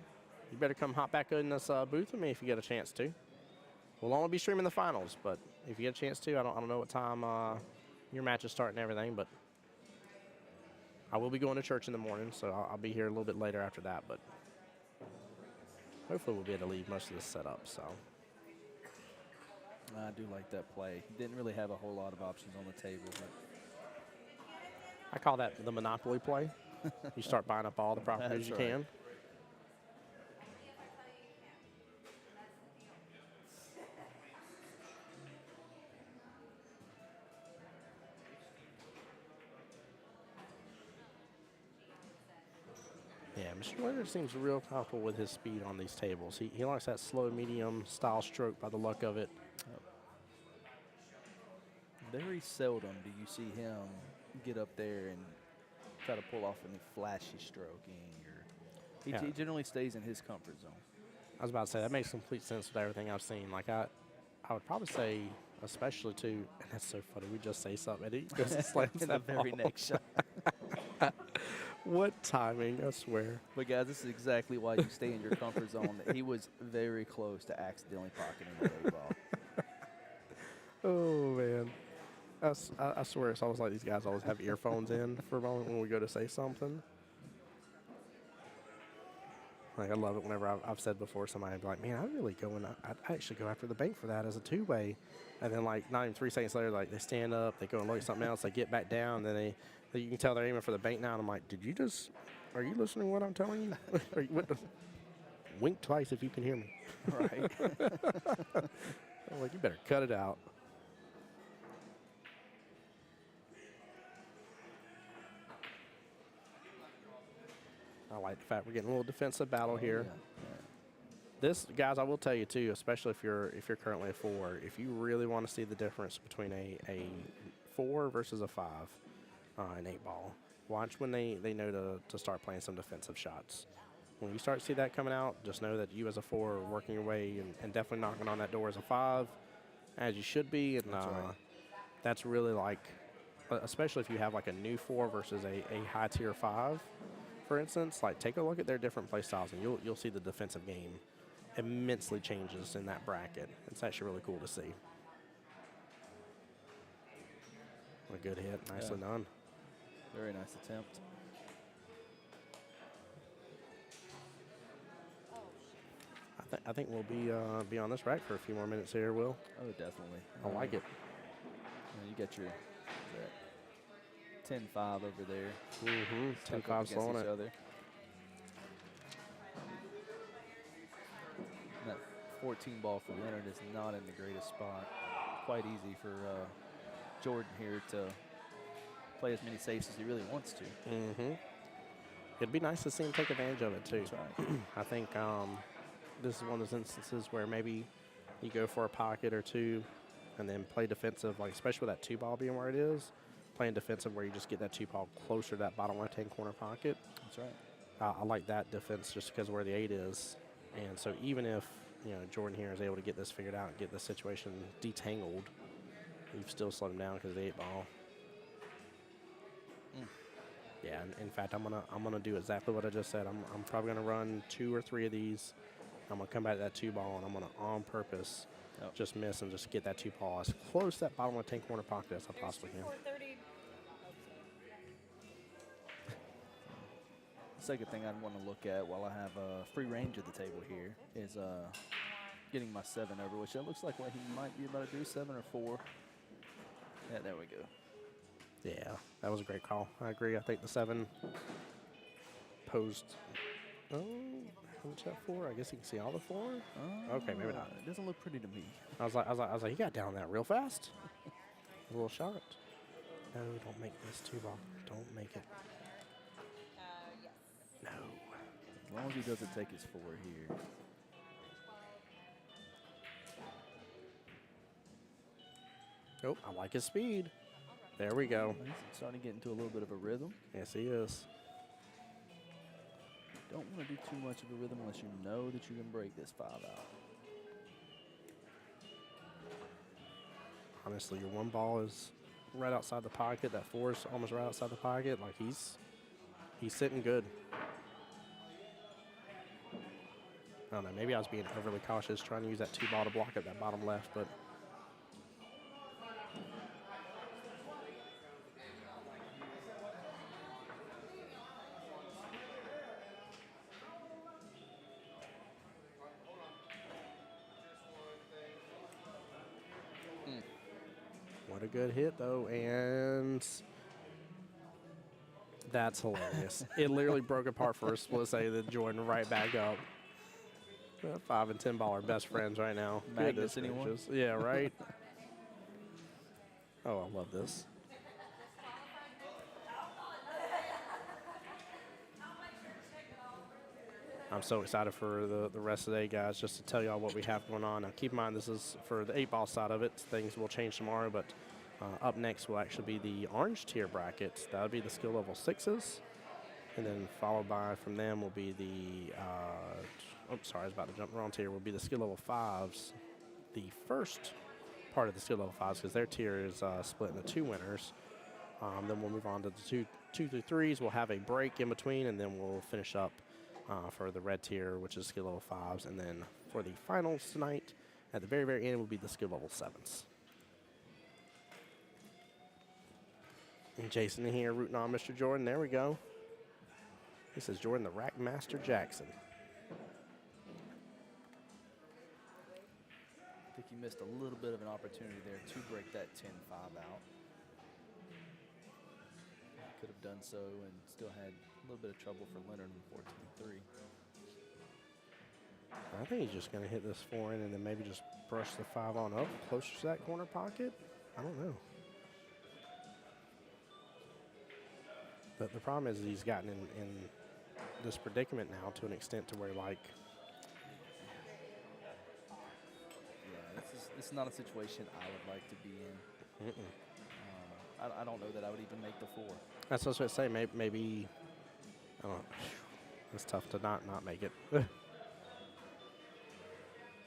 You better come hop back in this booth with me if you get a chance to. We'll only be streaming the finals, but if you get a chance to, I don't know what time your matches start and everything, but I will be going to church in the morning, so I'll be here a little bit later after that, but hopefully we'll be able to leave most of this set up, so. I do like that play. Didn't really have a whole lot of options on the table, but I call that the monopoly play. You start buying up all the properties That's you right. can. Yeah, Mr. Leonard seems real comfortable with his speed on these tables. He likes that slow, medium style stroke by the look of it. very seldom do you see him get up there and try to pull off any flashy stroking. Or he generally stays in his comfort zone. I was about to say, that makes complete sense with everything I've seen. Like, I would probably say, especially to, and that's so funny, we just say something and he goes and slams In the that very ball. next shot. What timing, I swear. But guys, this is exactly why you stay in your comfort zone. He was very close to accidentally pocketing the eight ball. Oh, man. I swear it's always like these guys always have earphones in for a moment when we go to say something. Like, I love it whenever I've said before, somebody would be like, man, I'd really go and I'd actually go after the bank for that as a two-way. And then, like, not even 3 seconds later, like, they stand up, they go and look at something else, they get back down, then you can tell they're aiming for the bank now. And I'm like, are you listening to what I'm telling you? Wink twice if you can hear me. Right. I'm like, you better cut it out. I like the fact we're getting a little defensive battle here. Yeah. This, guys, I will tell you too, especially if you're currently a 4, if you really want to see the difference between a 4 versus a 5 an 8 ball, watch when they know to start playing some defensive shots. When you start to see that coming out, just know that you as a 4 are working your way and definitely knocking on that door as a 5, as you should be. And That's right. that's really like, especially if you have like a new 4 versus a high tier 5, for instance, like take a look at their different play styles and you'll see the defensive game immensely changes in that bracket. It's actually really cool to see. A good hit, nicely done. Very nice attempt. I think we'll be on this rack for a few more minutes here, Will. Oh, definitely. I like it. You got your 10-5 over there. Mm-hmm. Stuck 10-5 up against slowing each it. other. That 14 ball for Leonard is not in the greatest spot. Quite easy for Jordan here to play as many safes as he really wants to. Mm-hmm. It'd be nice to see him take advantage of it too. That's right. I think this is one of those instances where maybe you go for a pocket or two and then play defensive, like especially with that 2 ball being where it is, playing defensive where you just get that 2 ball closer to that bottom left-hand corner pocket. That's right. I like that defense just because of where the 8 is. And so even if, Jordan here is able to get this figured out and get the situation detangled, you've still slowed him down because of the 8 ball. Yeah, in fact, I'm gonna do exactly what I just said. I'm probably gonna run 2 or 3 of these. I'm gonna come back to that 2 ball and I'm gonna on purpose just miss and just get that 2 ball as close to that bottom left-hand corner pocket as I possibly can. The second thing I'd want to look at while I have free range at the table here is getting my 7 over, which that looks like what he might be about to do, 7 or 4. Yeah, there we go. Yeah, that was a great call. I agree. I think the 7 posed. Oh, how much that 4? I guess you can see all the 4. Okay, maybe not. It doesn't look pretty to me. I was like, he got down that real fast. A little shocked. No, don't make this 2-ball. Don't make it. No. As long as he doesn't take his 4 here. Oh, I like his speed. There we go. He's starting to get into a little bit of a rhythm. Yes, he is. Don't want to do too much of a rhythm unless you know that you can break this 5 out. Honestly, your 1 ball is right outside the pocket. That 4 is almost right outside the pocket. Like he's sitting good. I don't know. Maybe I was being overly cautious trying to use that 2-ball to block at that bottom left, but. What a good hit, though, and that's hilarious. It literally broke apart for a split second, then joined right back up. 5 and 10 ball are best friends right now. Magnus, Goodness anyone? gracious. Yeah, right? Oh, I love this. I'm so excited for the rest of the day, guys, just to tell y'all what we have going on. Now, keep in mind, this is for the 8-ball side of it. Things will change tomorrow, but up next will actually be the orange tier bracket. That would be the skill level 6s. And then followed by, from them, will be the, sorry, I was about to jump wrong tier, will be the skill level 5s. The first part of the skill level 5s, because their tier is split into 2 winners. Then we'll move on to the 2 through 3s. We'll have a break in between, and then we'll finish up for the red tier, which is skill level 5s. And then for the finals tonight, at the very, very end, will be the skill level 7s. And Jason in here rooting on Mr. Jordan. There we go. This is Jordan the Rack Master Jackson. I think he missed a little bit of an opportunity there to break that 10-5 out. Could have done so and still had a little bit of trouble for Leonard in 14-3. I think he's just going to hit this 4 in and then maybe just brush the 5 on up closer to that corner pocket. I don't know. The problem is he's gotten in this predicament now to an extent to where, like, yeah, this is not a situation I would like to be in. I don't know that I would even make the 4. That's what I was going to say. Maybe I don't know. It's tough to not make it.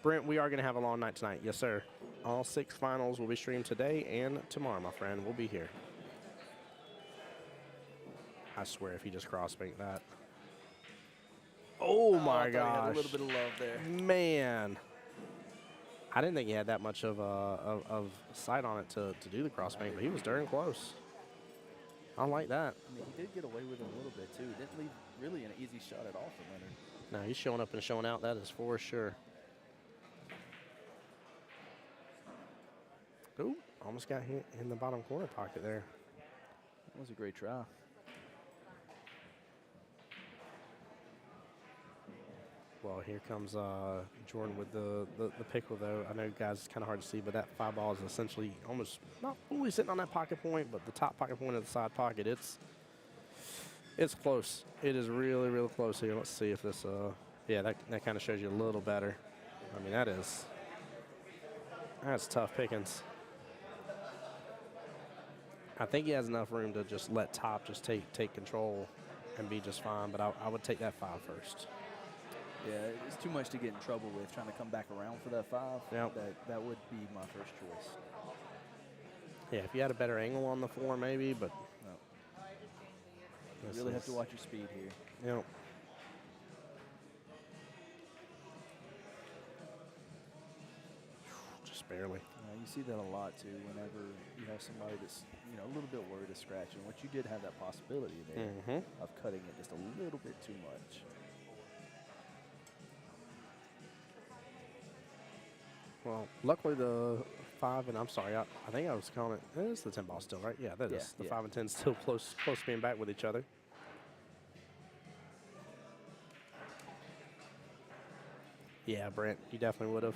Brent, we are going to have a long night tonight. Yes, sir. All 6 finals will be streamed today and tomorrow, my friend. We'll be here. I swear if he just cross-banked that. Oh, my I thought he gosh. had a little bit of love there. Man. I didn't think he had that much of sight on it to do the cross-bank, but he was darn close. I like that. I mean, he did get away with it a little bit, too. Didn't leave really an easy shot at all for Leonard. No, he's showing up and showing out. That is for sure. Ooh, almost got hit in the bottom corner pocket there. That was a great try. Well, here comes Jordan with the pickle, though. I know, guys, it's kind of hard to see, but that 5 ball is essentially almost not fully sitting on that pocket point, but the top pocket point of the side pocket, it's close. It is really, really close here. Let's see if this, yeah, that kind of shows you a little better. I mean, that's tough pickings. I think he has enough room to just let top just take control and be just fine, but I would take that 5 first. Yeah, it's too much to get in trouble with trying to come back around for that 5. Yep. That would be my first choice. Yeah, if you had a better angle on the 4, maybe, but No. You really have to watch your speed here. Yep. Just barely. You see that a lot too. Whenever you have somebody that's a little bit worried of scratching, which you did have that possibility there of cutting it just a little bit too much. Well, luckily the 5 and I'm sorry, I think I was calling it. It is the 10 ball still, right? Yeah, that Yeah, is. The yeah. 5 and 10 still close to being back with each other. Yeah, Brent, you definitely would have.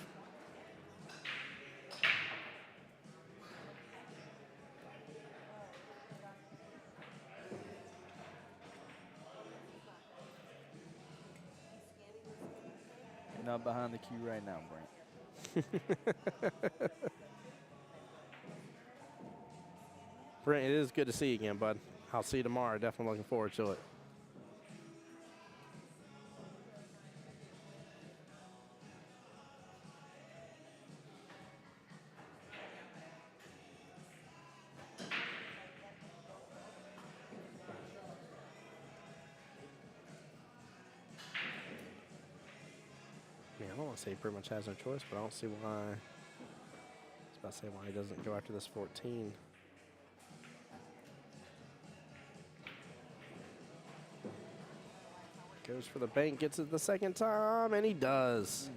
You're not behind the cue right now, Brent. Brent, it is good to see you again, bud. I'll see you tomorrow. Definitely looking forward to it. Yeah, I don't want to say he pretty much has no choice, but I don't see why. I was about to say why he doesn't go after this 14. Goes for the bank, gets it the second time, and he does.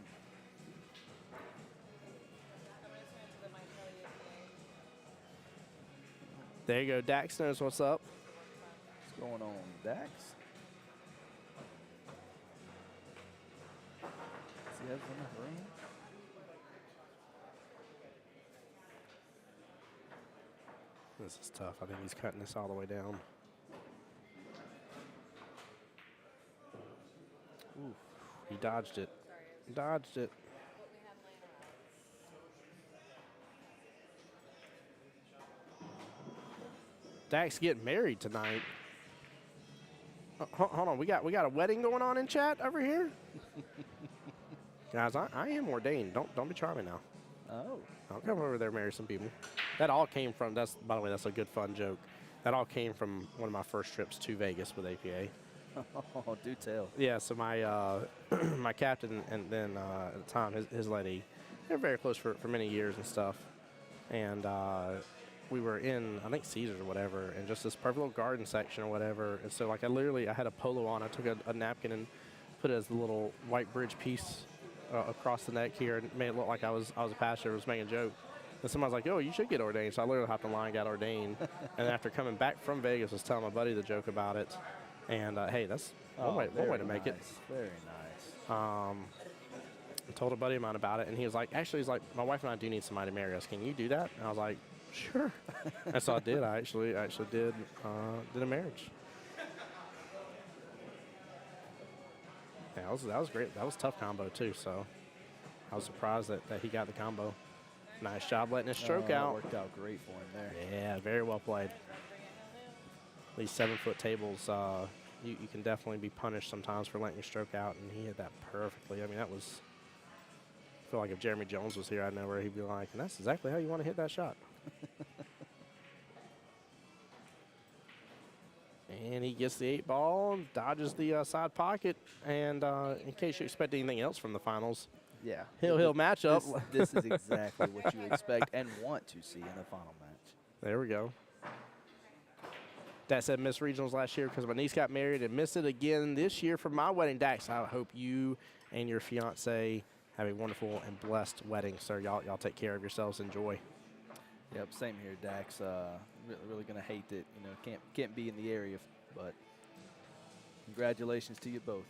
There you go. Dax knows what's up. What's going on, Dax? Does he have enough room? This is tough. I think he's cutting this all the way down. Ooh, he dodged it. Dodged it. Dax getting married tonight. Hold on, we got a wedding going on in chat over here. Guys, I am ordained. Don't be charming now. Oh. I'll come over there and marry some people. That all came from, by the way, that's a good fun joke. That all came from one of my first trips to Vegas with APA. Oh, do tell. Yeah, so my my captain and then at the time his lady, they were very close for many years and stuff. And we were in, I think, Caesars or whatever, and just this perfect little garden section or whatever. And so, like, I had a polo on. I took a napkin and put it as the little white bridge piece across the neck here and made it look like I was a pastor, was making a joke. And somebody's like, "Oh, you should get ordained." So I literally hopped in line, got ordained. And after coming back from Vegas, was telling my buddy the joke about it. And hey, that's one way to make it. Very nice. I told a buddy of mine about it, and he was like, he's like, my wife and I do need somebody to marry us. Can you do that? And I was like, sure. And so I did. I actually did a marriage. Yeah, that was great. That was a tough combo too. So I was surprised that he got the combo. Nice job letting his stroke out. Worked out great for him there. Yeah, very well played. These 7-foot tables, you can definitely be punished sometimes for letting your stroke out, and he hit that perfectly. I mean, that was, I feel like if Jeremy Jones was here, I know where he'd be like, and that's exactly how you want to hit that shot. And he gets the 8 ball, dodges the side pocket, and in case you expect anything else from the finals, Yeah. he'll match up. This is exactly what you expect and want to see in a final match. There we go. Dad said missed regionals last year because my niece got married and missed it again this year for my wedding. Dax, I hope you and your fiance have a wonderful and blessed wedding, sir. Y'all take care of yourselves. Enjoy. Yep, same here, Dax. Really gonna hate that, can't be in the area, but congratulations to you both.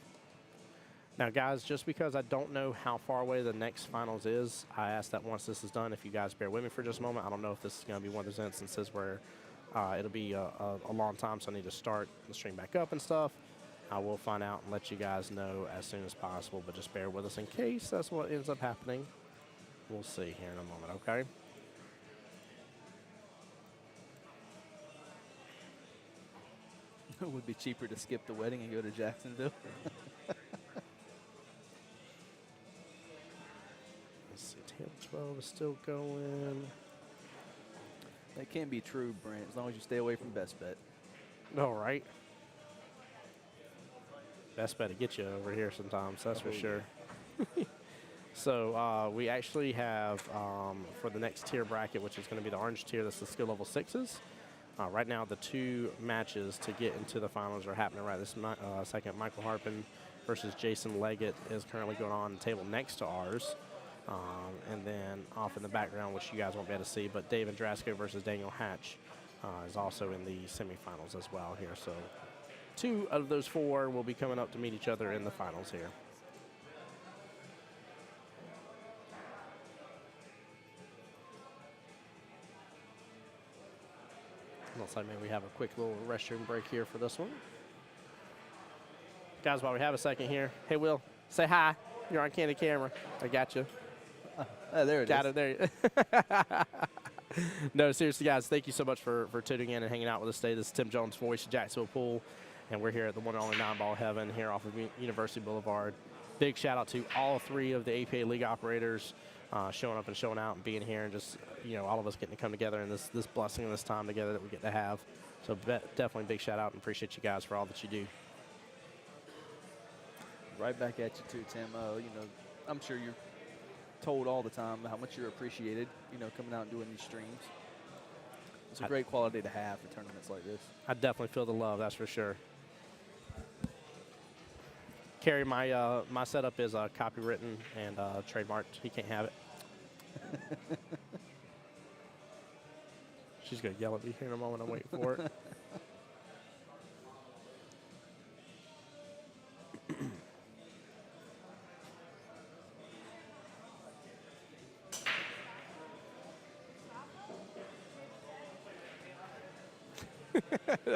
Now, guys, just because I don't know how far away the next finals is, I ask that once this is done, if you guys bear with me for just a moment. I don't know if this is going to be one of those instances where it'll be a long time, so I need to start the stream back up and stuff. I will find out and let you guys know as soon as possible, but just bear with us in case that's what ends up happening. We'll see here in a moment, okay? It would be cheaper to skip the wedding and go to Jacksonville. Let's see, table 12 is still going. That can be true, Brent, as long as you stay away from best bet. All right. Best bet to get you over here sometimes, that's for sure. So we actually have, for the next tier bracket, which is going to be the orange tier, that's the skill level 6s. Right now, the 2 matches to get into the finals are happening right this second. Michael Harpin versus Jason Leggett is currently going on the table next to ours. And then off in the background, which you guys won't be able to see, but Dave Andrasco versus Daniel Hatch is also in the semifinals as well here. So 2 out of those 4 will be coming up to meet each other in the finals here. Looks like maybe we have a quick little restroom break here for this one. Guys, while we have a second here, hey, Will, say hi. You're on candid camera. I got you. Oh, there it Got is. it there. No, seriously, guys, thank you so much for tuning in and hanging out with us today. This is Tim Jones, voice of Jacksonville Pool, and we're here at the one and only 9-ball heaven here off of University Boulevard. Big shout out to all 3 of the APA league operators showing up and showing out and being here, and just, you know, all of us getting to come together in this blessing and this time together that we get to have. So definitely big shout out and appreciate you guys for all that you do. Right back at you too, Tim. You know, I'm sure you're told all the time how much you're appreciated, you know, coming out and doing these streams. It's a great quality to have for tournaments like this. I definitely feel the love, that's for sure. Kerry, my setup is copywritten and trademarked. He can't have it. She's going to yell at me here in a moment. I'm waiting for it.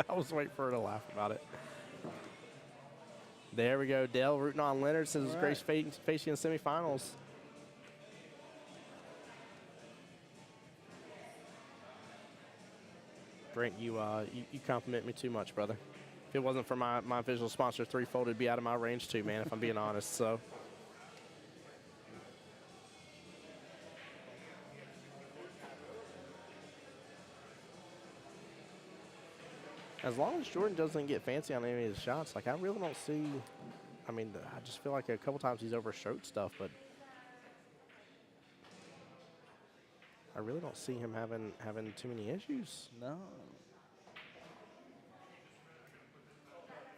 I was waiting for her to laugh about it. There we go. Dale rooting on Leonard since his Grace facing in the semifinals. Brent, you compliment me too much, brother. If it wasn't for my visual sponsor, Threefold, it'd be out of my range too, man, if I'm being honest. So. As long as Jordan doesn't get fancy on any of his shots, like I really don't see. I mean, I just feel like a couple times he's overstroked stuff, but I really don't see him having too many issues. No.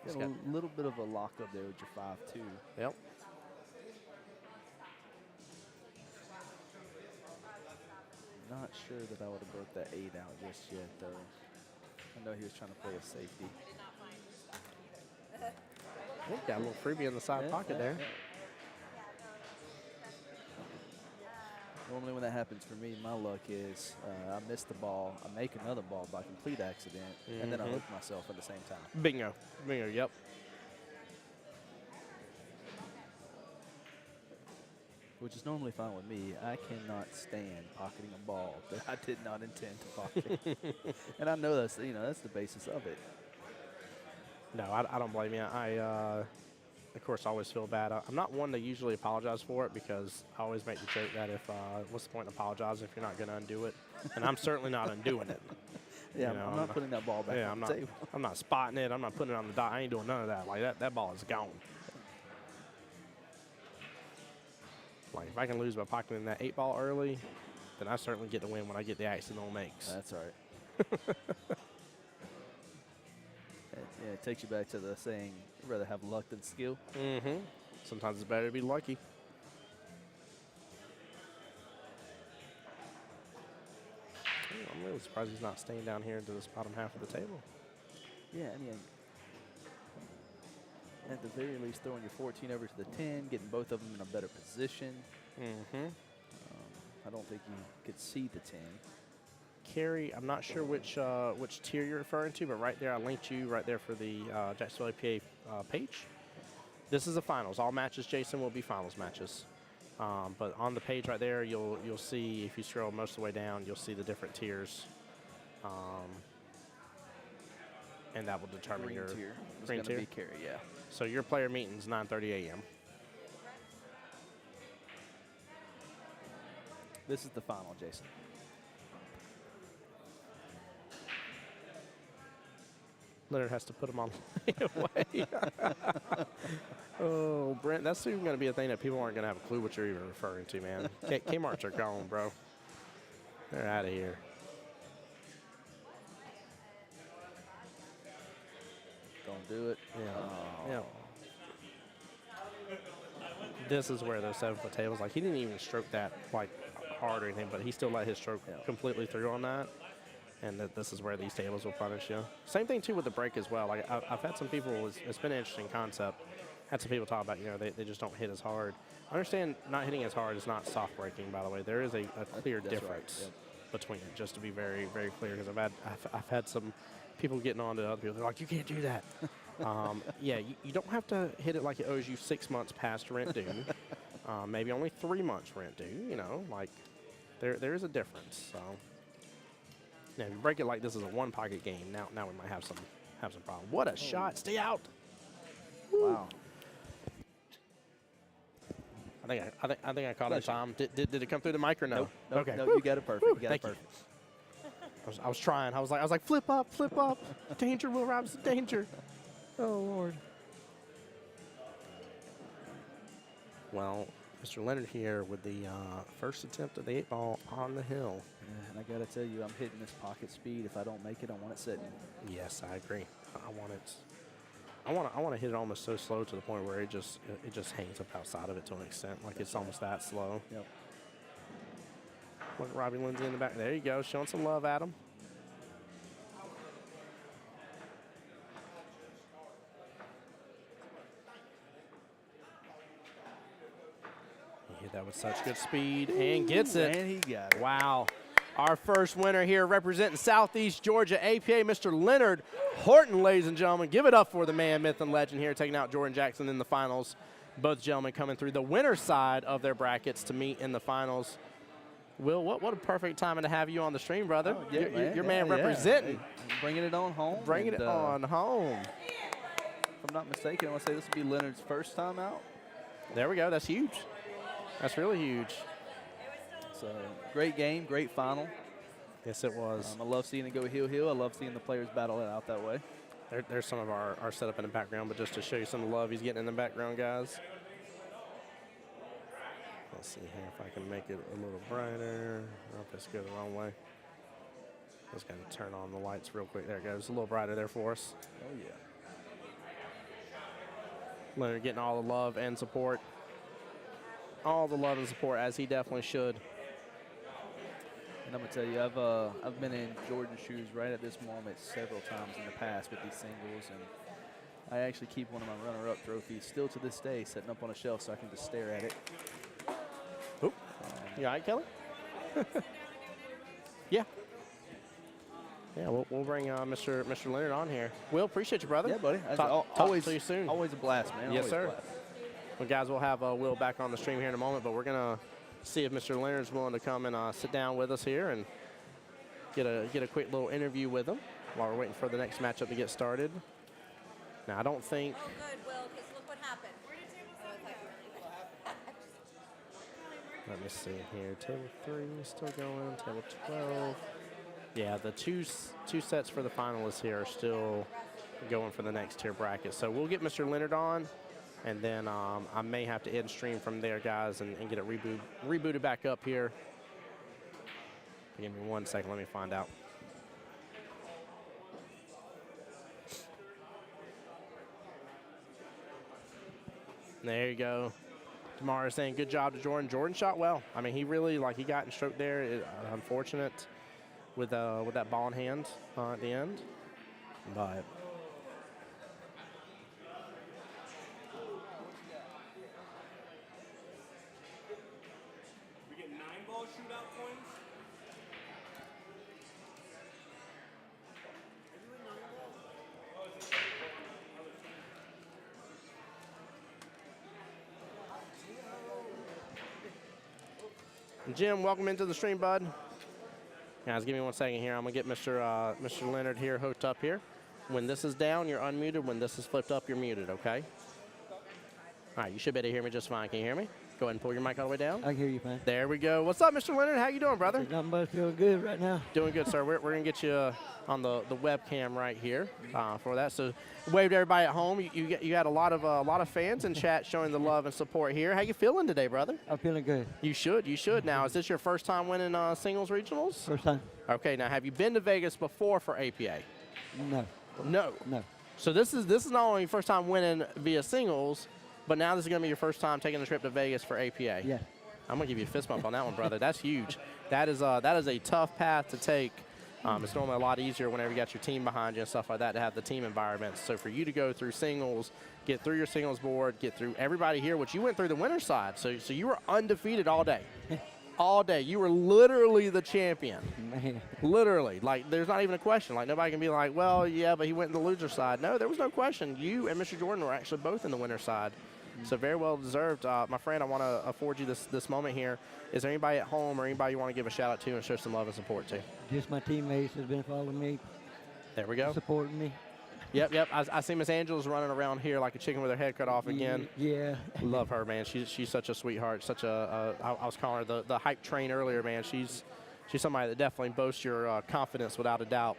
He's Got got- a little bit of a lock up there with your 5-2. Yep. Not sure that I would have broke that 8 out just yet, though. I know he was trying to play a safety. Oh, got a little freebie in the side pocket there. Normally when that happens for me, my luck is I miss the ball, I make another ball by complete accident, and then I hook myself at the same time. Bingo. Bingo, yep. Which is normally fine with me. I cannot stand pocketing a ball that I did not intend to pocket. And I know that's, you know, that's the basis of it. No, I don't blame you. I, of course, always feel bad. I'm not one to usually apologize for it because I always make the joke that if, what's the point in apologizing if you're not going to undo it? And I'm certainly not undoing it. Yeah, You know, I'm not putting that ball back on the table. I'm not spotting it. I'm not putting it on the dot. I ain't doing none of that. Like, that ball is gone. Like, if I can lose by pocketing that 8-ball early, then I certainly get the win when I get the accidental makes. That's all right. Yeah, it takes you back to the saying, I'd rather have luck than skill. Mm-hmm. Sometimes it's better to be lucky. I'm really surprised he's not staying down here into this bottom half of the table. Yeah, I mean, at the very least, throwing your 14 over to the 10, getting both of them in a better position. Mm-hmm. I don't think you could see the 10. Kerry, I'm not sure which tier you're referring to, but right there, I linked you right there for the Jacksonville APA page. This is the finals. All matches, Jason, will be finals matches. But on the page right there, you'll see, if you scroll most of the way down, you'll see the different tiers. And that will determine Green your tier is green going to tier. be carry, yeah. So your player meeting's 9:30 a.m. This is the final, Jason. Leonard has to put them on away. Oh, Brent, that's even going to be a thing that people aren't going to have a clue what you're even referring to, man. Kmart's are gone, bro. They're out of here. Don't do it. Yeah. Oh. Yeah. this is where those 7-foot tables, like he didn't even stroke that like hard or anything, but he still let his stroke completely through on that. And this is where these tables will punish you. Same thing too with the break as well. Like I've had some people, it's been an interesting concept. Had some people talk about, you know, they just don't hit as hard. I understand not hitting as hard is not soft breaking, by the way. There is a clear difference between it, just to be very, very clear, because I've had some people getting on to other people. They're like, you can't do that. Yeah, you don't have to hit it like it owes you 6 months past rent due. Maybe only 3 months rent due, you know, like there is a difference. So now if you break it like this is a one pocket game, now we might have some problem. What a shot. Stay out. Wow. I think I caught it, Tom. Did it come through the mic or no? Nope, Okay. No, you got it perfect. You got it Thank you. perfect. I was trying. I was like, flip up. Danger, Will Robinson, danger. Oh, Lord. Well, Mr. Leonard here with the first attempt of the 8-ball on the hill. Yeah, and I got to tell you, I'm hitting this pocket speed. If I don't make it, I want it sitting. Yes, I agree. I want it. I want to hit it almost so slow to the point where it just hangs up outside of it to an extent, like it's almost that slow. Yep. Look at Robbie Lindsay in the back. There you go, showing some love at him. He hit that with such good speed and gets it. And he got it. Wow. Our first winner here representing Southeast Georgia APA, Mr. Leonard Horton, ladies and gentlemen. Give it up for the man, myth, and legend here, taking out Jordan Jackson in the finals. Both gentlemen coming through the winner's side of their brackets to meet in the finals. Will, what a perfect timing to have you on the stream, brother. Oh, yeah, your man representing. Hey, bringing it on home. Bringing it on home. If I'm not mistaken, I want to say this would be Leonard's first time out. There we go. That's huge. That's really huge. So, great game, great final. Yes, it was. I love seeing it go heel. I love seeing the players battle it out that way. There's some of our setup in the background, but just to show you some of the love he's getting in the background, guys. Let's see here if I can make it a little brighter. I hope it's going the wrong way. Just got to turn on the lights real quick. There it goes. A little brighter there for us. Oh, yeah. Leonard getting all the love and support. All the love and support, as he definitely should. And I'm going to tell you, I've been in Jordan's shoes right at this moment several times in the past with these singles, and I actually keep one of my runner-up trophies still to this day sitting up on a shelf so I can just stare at it. Oop. You all right, Kelly? Yeah. Yeah, we'll bring Mr. Leonard on here. Will, appreciate you, brother. Yeah, buddy. Talk Always to you soon. Always a blast, man. Yes, Always sir. a blast. Well, guys, we'll have Will back on the stream here in a moment, but we're going to see if Mr. Leonard's willing to come and sit down with us here and get a quick little interview with him while we're waiting for the next matchup to get started. Now, I don't think... Oh, good, Will, because look what happened. Let me see here. Table 3 is still going. Table 12. Yeah, the two sets for the finalists here are still going for the next tier bracket. So we'll get Mr. Leonard on, and then I may have to end stream from there, guys, and get it rebooted back up here. Give me 1 second. Let me find out. There you go. Tamara saying good job to Jordan. Jordan shot well. I mean, he really, he got in stroke there. Unfortunate with that ball in hand at the end. But We get 9-ball shootout points. Jim, welcome into the stream, bud. Guys, give me 1 second here. I'm going to get Mr. Leonard here hooked up here. When this is down, you're unmuted. When this is flipped up, you're muted, okay? All right, you should be able to hear me just fine. Can you hear me? Go ahead and pull your mic all the way down. I can hear you, man. There we go. What's up, Mr. Leonard? How you doing, brother? Nothing but feeling good right now. Doing good, sir. We're going to get you on the webcam right here for that. So wave to everybody at home. You got a lot of fans in chat showing the love and support here. How you feeling today, brother? I'm feeling good. You should. Now, is this your first time winning singles regionals? First time? Okay. Now, have you been to Vegas before for APA? No. No. No. So this is not only your first time winning via singles, But now this is going to be your first time taking a trip to Vegas for APA. Yeah. I'm going to give you a fist bump on that one, brother. That's huge. That is a tough path to take. It's normally a lot easier whenever you got your team behind you and stuff like that to have the team environment. So for you to go through singles, get through your singles board, get through everybody here, which you went through the winner's side. So you were undefeated all day. All day. You were literally the champion. Man. Literally. Like, there's not even a question. Like, nobody can be like, well, yeah, but he went in the loser side. No, there was no question. You and Mr. Jordan were actually both in the winner's side. So very well deserved. My friend, I want to afford you this moment here. Is there anybody at home or anybody you want to give a shout out to and show some love and support to? Just my teammates has been following me, There we go. supporting me. Yep. I see Miss Angela's running around here like a chicken with her head cut off again. Yeah. Love her, man. She's such a sweetheart. Such I was calling her the hype train earlier, man. She's somebody that definitely boasts your confidence without a doubt.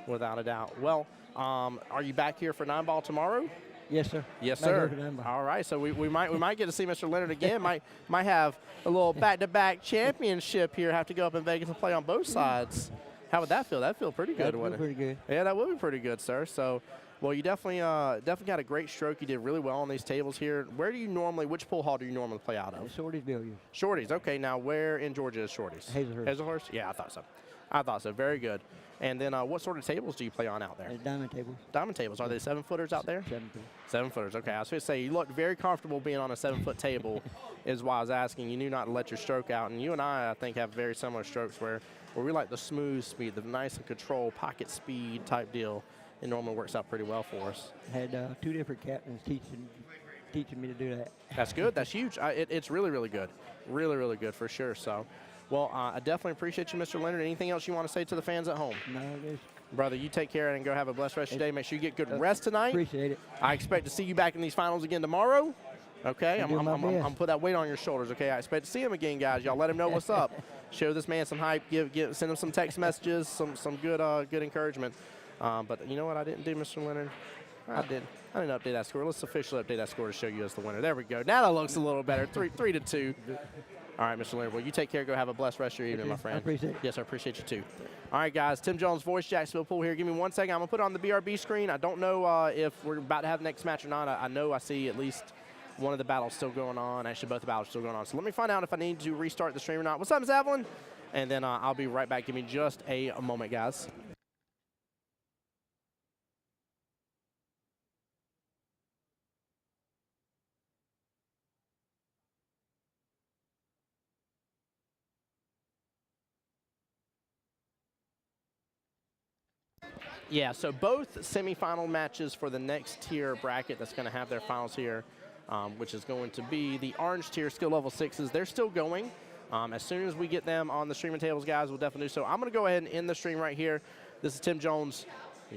Without a doubt. Well, are you back here for 9-ball tomorrow? Yes, sir. Yes, Back sir. here for 9-ball. All right, so we might get to see Mr. Leonard again. might have a little back-to-back championship here. Have to go up in Vegas and play on both sides. How would that feel? That'd feel pretty good, That'd wouldn't feel it? pretty good. Yeah, that would be pretty good, sir. So, well, you definitely got a great stroke. You did really well on these tables here. Where do you normally? Which pool hall do you normally play out of? Shorty's billiards. Shorty's. Okay, now where in Georgia is Shorty's? Hazelhurst. Hazelhurst? Yeah, I thought so. Very good. And then what sort of tables do you play on out there? Diamond tables. Diamond tables. Are they 7-footers out there? 7 feet. 7-footers. Okay, I was going to say, you looked very comfortable being on a 7-foot table is why I was asking. You knew not to let your stroke out. And you and I think, have very similar strokes where we like the smooth speed, the nice and controlled pocket speed type deal. It normally works out pretty well for us. Had 2 different captains teaching me to do that. That's good. That's huge. It's really, really good. Really, really good for sure. So, well, I definitely appreciate you, Mr. Leonard. Anything else you want to say to the fans at home? No, there's Brother, you take care and go have a blessed rest of your day. Make sure you get good rest tonight. appreciate it. I expect to see you back in these finals again tomorrow. Okay, I'll do my best. I'm put that weight on your shoulders. Okay, I expect to see him again, guys. Y'all let him know what's up. Show this man some hype. Send him some text messages, some good encouragement. But you know what I didn't do, Mr. Leonard? I didn't update that score. Let's officially update that score to show you as the winner. There we go. Now that looks a little better. 3-2. All right, Mr. Leonard. Well, you take care. Go have a blessed rest of your evening, my friend. I appreciate it. Yes, I appreciate you too. All right, guys. Tim Jones, voice, Jacksonville Pool here. Give me 1 second. I'm going to put it on the BRB screen. I don't know if we're about to have the next match or not. I know I see at least one of the battles still going on. Actually, both the battles still going on. So let me find out if I need to restart the stream or not. What's up, Ms. Evelyn? And then I'll be right back. Give me just a moment, guys. Yeah, so both semifinal matches for the next tier bracket that's going to have their finals here, which is going to be the orange tier skill level 6s. They're still going. As soon as we get them on the streaming tables, guys, we'll definitely do so. I'm going to go ahead and end the stream right here. This is Tim Jones,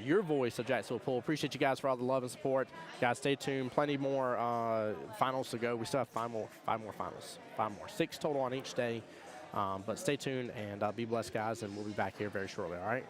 your voice of Jacksonville Pool. Appreciate you guys for all the love and support. Guys, stay tuned. Plenty more finals to go. We still have five more finals. 5 more. 6 total on each day. But stay tuned and be blessed, guys, and we'll be back here very shortly, all right?